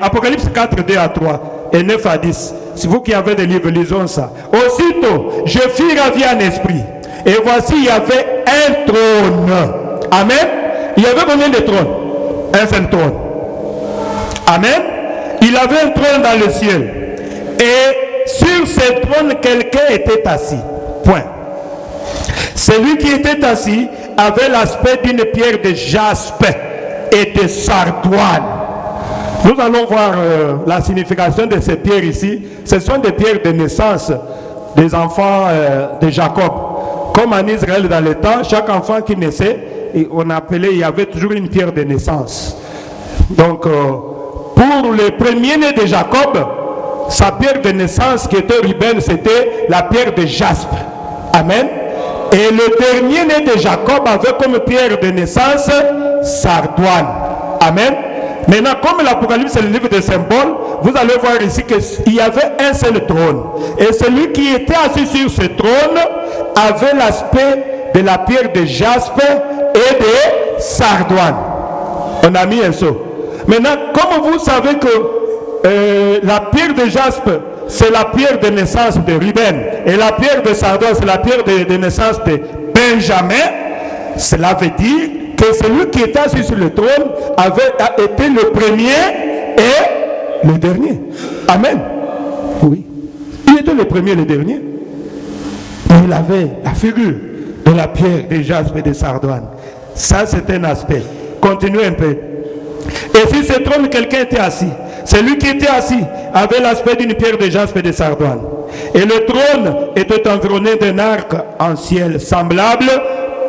Speaker 1: Apocalypse 4, 2 à 3 et 9 à 10. Si vous qui avez des livres, lisons ça. Aussitôt, je fus ravi en esprit. Et voici, il y avait un trône. Amen. Il y avait combien de trônes? Un seul trône. Amen. Il avait un trône dans le ciel. Et sur ce trône, quelqu'un était assis. Point. Celui qui était assis avait l'aspect d'une pierre de jaspe et de sardoine. Nous allons voir la signification de ces pierres ici. Ce sont des pierres de naissance des enfants de Jacob. Comme en Israël dans le temps, chaque enfant qui naissait, on appelait, il y avait toujours une pierre de naissance. Donc, pour le premier-né de Jacob, sa pierre de naissance qui était Ruben, c'était la pierre de jaspe. Amen. Et le dernier-né de Jacob avait comme pierre de naissance sardoine. Amen. Maintenant, comme l'Apocalypse est le livre de symboles, vous allez voir ici qu'il y avait un seul trône. Et celui qui était assis sur ce trône avait l'aspect de la pierre de jaspe et de sardoine. On a mis un saut. Maintenant, comme vous savez que la pierre de jaspe, c'est la pierre de naissance de Ruben, et la pierre de sardoine, c'est la pierre de naissance de Benjamin, cela veut dire que celui qui était assis sur le trône a été le premier et le dernier. Amen. Oui. Il était le premier et le dernier. Il avait la figure de la pierre de jaspe et de sardoine. Ça, c'est un aspect. Continuez un peu. Et sur ce trône, quelqu'un était assis. Celui qui était assis avait l'aspect d'une pierre de jaspe et de sardoine. Et le trône était environné d'un arc en ciel semblable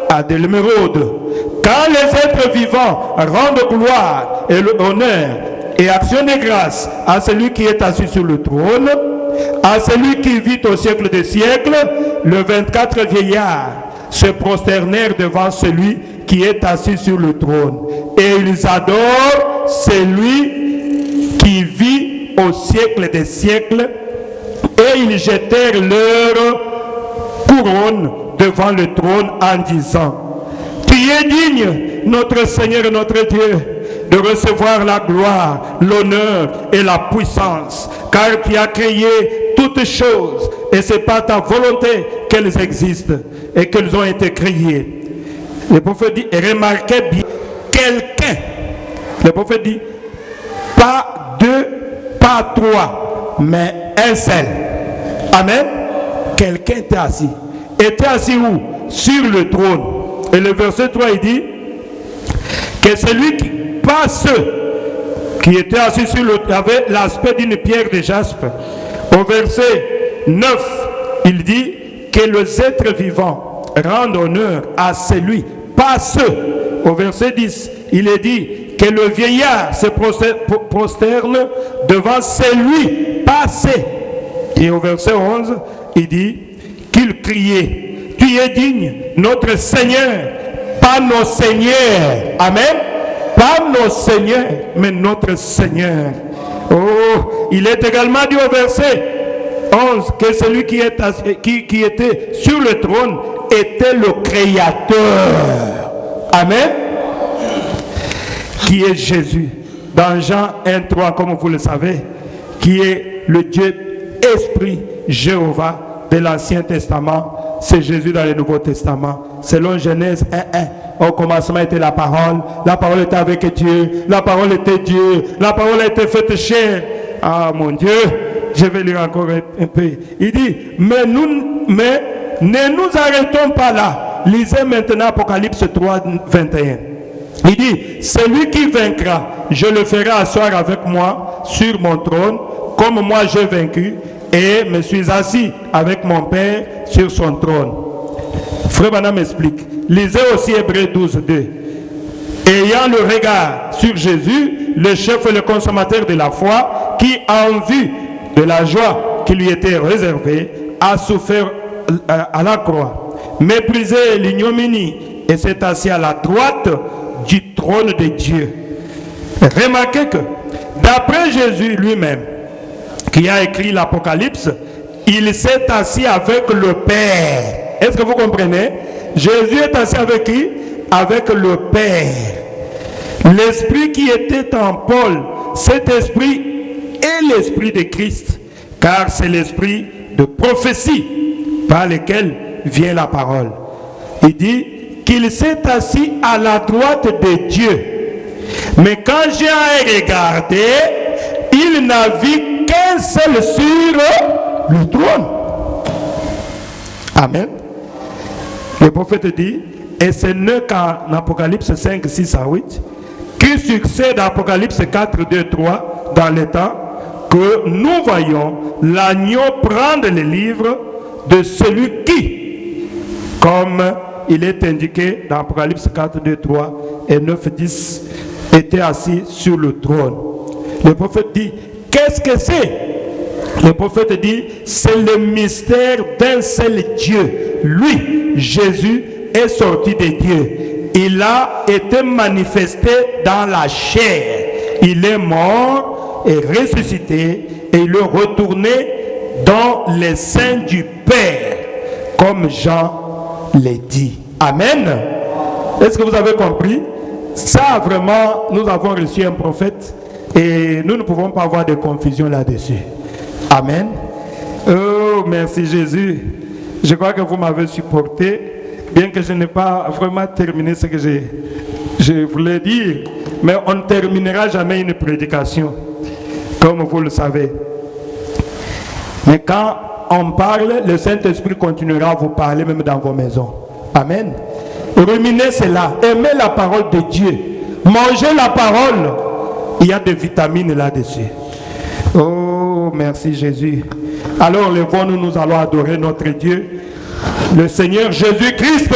Speaker 1: à de l'émeraude. Quand les êtres vivants rendent gloire et honneur et action de grâce à celui qui est assis sur le trône, à celui qui vit au siècle des siècles, les 24 vieillards se prosternèrent devant celui qui est assis sur le trône. Et ils adorent celui qui vit au siècle des siècles, et ils jetèrent leur couronne devant le trône en disant: Tu es digne, notre Seigneur et notre Dieu, de recevoir la gloire, l'honneur et la puissance, car tu as créé toutes choses, et c'est par ta volonté qu'elles existent et qu'elles ont été créées. Le prophète dit, remarquez bien, quelqu'un, le prophète dit, pas deux, pas trois, mais un seul. Amen. Quelqu'un était assis. Était assis où? Sur le trône. Et le verset 3, il dit que celui qui, pas ceux qui étaient assis sur le trône, avait l'aspect d'une pierre de jaspe. Au verset 9, il dit que les êtres vivants rendent honneur à celui, pas ceux. Au verset 10, il est dit que le vieillard se prosterne devant celui, pas ceux. Et au verset 11, il dit qu'il criait: Tu es digne, notre Seigneur, pas nos seigneurs. Amen. Pas nos seigneurs, mais notre Seigneur. Oh, il est également dit au verset 11 que celui qui était sur le trône était le Créateur. Amen. Qui est Jésus. Dans Jean 1:3, comme vous le savez, qui est le Dieu Esprit Jéhovah de l'Ancien Testament, c'est Jésus dans le Nouveau Testament. Selon Genèse 1:1, au commencement était la parole était avec Dieu, la parole était Dieu, la parole a été faite chair. Ah mon Dieu, je vais lire encore un peu. Il dit, mais ne nous arrêtons pas là. Lisez maintenant Apocalypse 3:21. Il dit, celui qui vaincra, je le ferai asseoir avec moi sur mon trône, comme moi j'ai vaincu, et me suis assis avec mon Père sur son trône. Frère Branham m'explique. Lisez aussi Hébreux 12:2. Ayant le regard sur Jésus, le chef et le consommateur de la foi, qui en vue de la joie qui lui était réservée, a souffert à la croix, méprisé l'ignominie, et s'est assis à la droite du trône de Dieu. Remarquez que, d'après Jésus lui-même, qui a écrit l'Apocalypse, il s'est assis avec le Père. Est-ce que vous comprenez? Jésus est assis avec qui? Avec le Père. L'esprit qui était en Paul, cet esprit est l'esprit de Christ, car c'est l'esprit de prophétie par lequel vient la parole. Il dit qu'il s'est assis à la droite de Dieu. Mais quand j'ai regardé, il n'a vu qu'un seul sur le trône. Amen. Le prophète dit, et ce n'est qu'en Apocalypse 5, 6 à 8, qui succède à Apocalypse 4, 2, 3, dans le temps, que nous voyons l'agneau prendre le livre de celui qui, comme il est indiqué dans Apocalypse 4, 2, 3 et 9, 10, était assis sur le trône. Le prophète dit, qu'est-ce que c'est? Le prophète dit, c'est le mystère d'un seul Dieu. Lui, Jésus, est sorti de Dieu. Il a été manifesté dans la chair. Il est mort et ressuscité et il est retourné dans les seins du Père, comme Jean l'a dit. Amen. Est-ce que vous avez compris? Ça, vraiment, nous avons reçu un prophète et nous ne pouvons pas avoir de confusion là-dessus. Amen. Oh, merci Jésus. Je crois que vous m'avez supporté, bien que je n'ai pas vraiment terminé ce que je voulais dire. Mais on ne terminera jamais une prédication, comme vous le savez. Mais quand on parle, le Saint-Esprit continuera à vous parler même dans vos maisons. Amen. Ruminez cela, aimez la parole de Dieu, mangez la parole. Il y a des vitamines là-dessus. Oh, merci Jésus. Alors levons-nous, nous allons adorer notre Dieu, le Seigneur Jésus-Christ.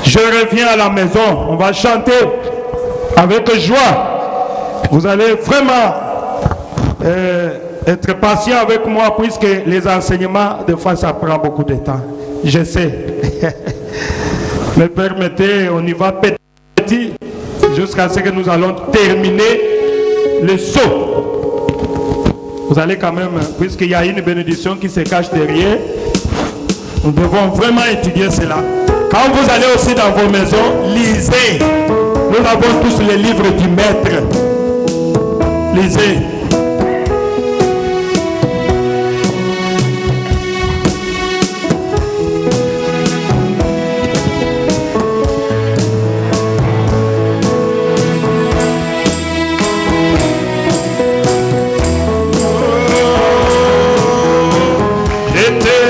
Speaker 1: Je reviens à la maison, on va chanter avec joie. Vous allez vraiment être patient avec moi, puisque les enseignements, des fois, ça prend beaucoup de temps. Je sais. Me permettez, on y va petit, jusqu'à ce que nous allons terminer le saut. Vous allez quand même, puisqu'il y a une bénédiction qui se cache derrière, nous devons vraiment étudier cela. Quand vous allez aussi dans vos maisons, lisez. Nous avons tous les livres du Maître. Lisez.
Speaker 2: Entre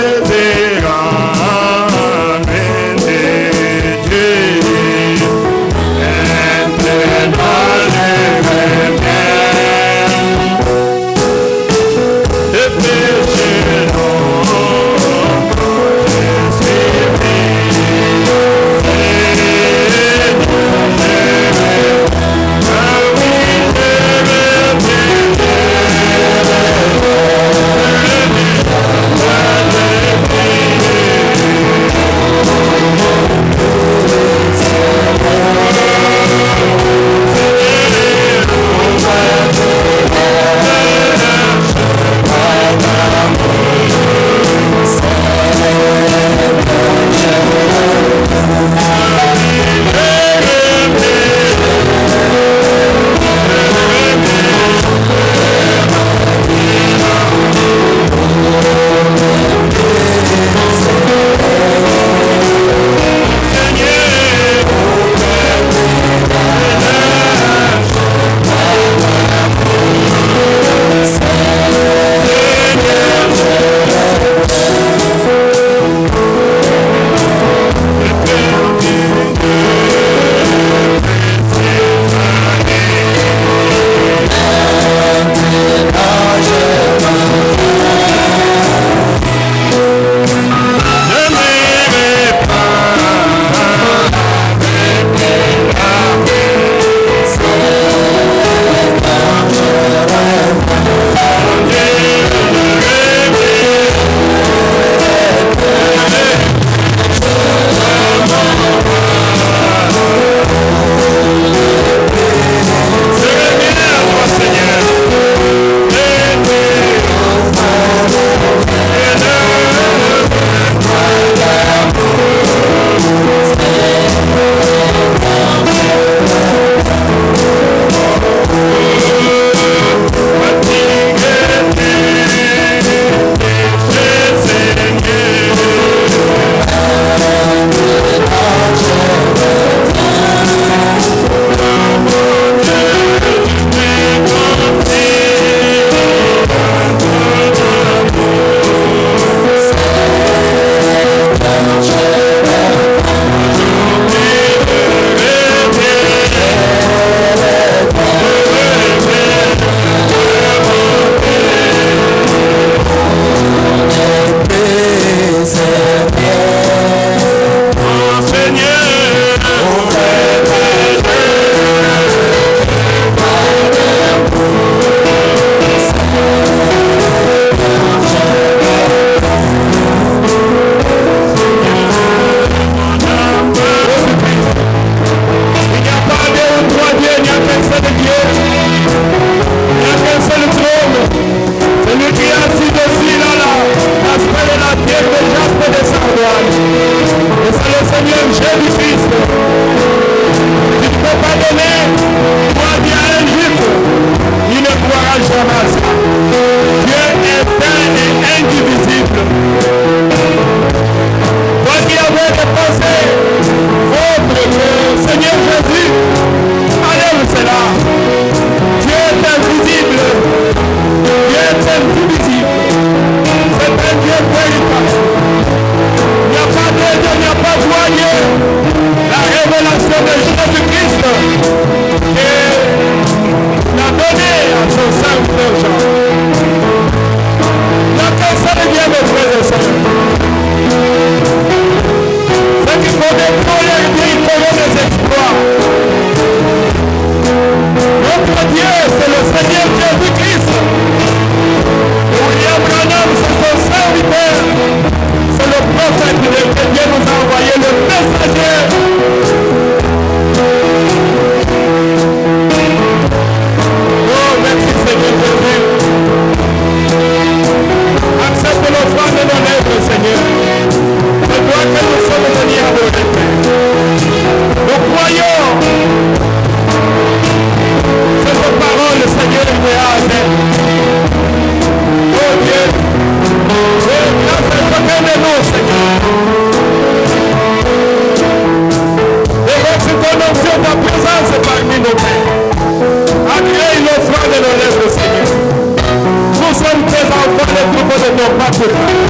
Speaker 1: nous ne sommes pas coupables.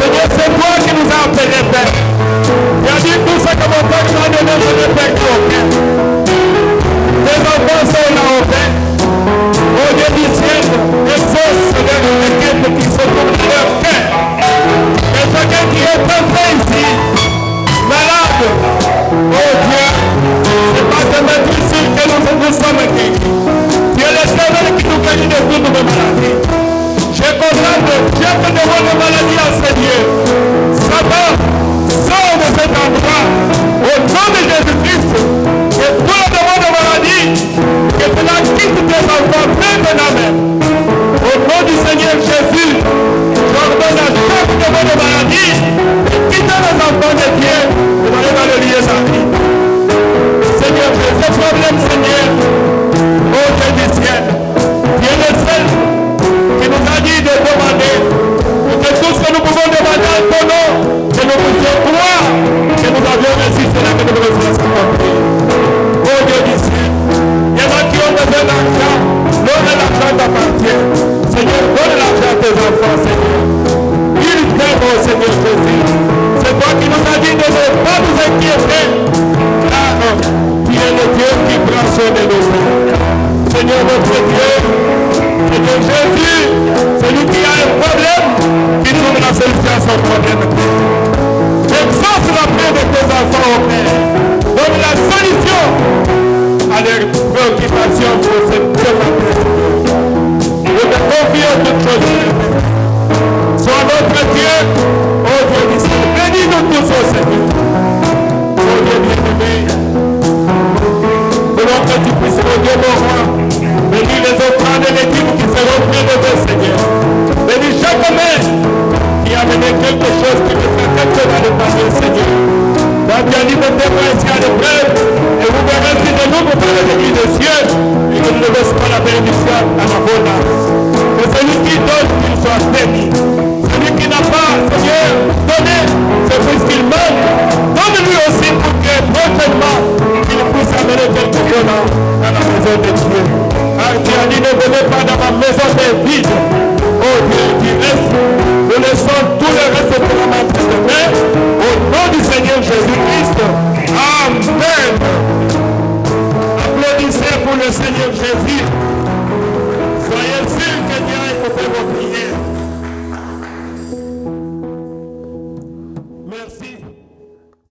Speaker 1: Seigneur, c'est toi qui nous as appelés, Père. Tu as dit tout ce que mon Père nous a donné, je ne perds plus au Père. Tes enfants sont là au Père. Oh Dieu du ciel, exauce, Seigneur, les quêtes qui se trouvent dans leur cœur. Et chacun qui est entré ici, malade, oh Dieu, c'est pas de mettre ici que nous sommes guéris. Tu es l'Éternel qui nous guérit de toutes nos maladies. Je condamne chaque démon de maladie enseigné. Satan, sors de cet endroit au nom de Jésus-Christ. Et tout le démon de maladie, que tu la quittes tes enfants maintenant même. Au nom du Seigneur Jésus, j'ordonne à chaque démon de maladie de quitter les enfants de Dieu et d'aller dans le lieu sacré. Seigneur, j'ai ce problème, Seigneur. Oh Dieu du ciel, tu es le seul qui nous a dit de demander, pour que tout ce que nous pouvons demander en ton nom, que nous puissions croire que nous avions reçu cela que nous devons accomplir. Oh Dieu du ciel, il y en a qui ont besoin d'argent, donne l'argent t'appartient. Seigneur, donne l'argent à tes enfants, Seigneur. Ils t'aiment, oh Seigneur Jésus. C'est toi qui nous as dit de ne pas nous inquiéter, car tu es le Dieu qui prend soin de nos vies. Seigneur notre Dieu, Seigneur Jésus, celui qui a un problème, qui trouve la solution à son problème. Exauce la paix de tes enfants, au Père. Donne la solution à leurs préoccupations pour ce matin. Je te confie en toutes choses. Sois notre Dieu, oh Dieu du ciel. Bénis-nous tous, oh Seigneur. Oh Dieu bien-aimé. Selon que tu puisses, oh Dieu mon roi, bénis les offrandes de l'équipe qui seront près de toi, Seigneur. Bénis chaque main qui a mené quelque chose qui me fait quelque chose dans le passé, Seigneur. Dans tu as dit de témoins ici à l'épreuve, et vous verrez si de nous pour les églises des cieux, et que nous ne laissons pas la bénédiction à l'abondance. Que celui qui donne, qu'il soit béni. Celui qui n'a pas, Seigneur, donné, c'est puisqu'il manque. Donne-lui aussi pour que prochainement, qu'il puisse amener quelque chose dans la maison de Dieu. Car tu as dit, ne venez pas dans ma maison des vides.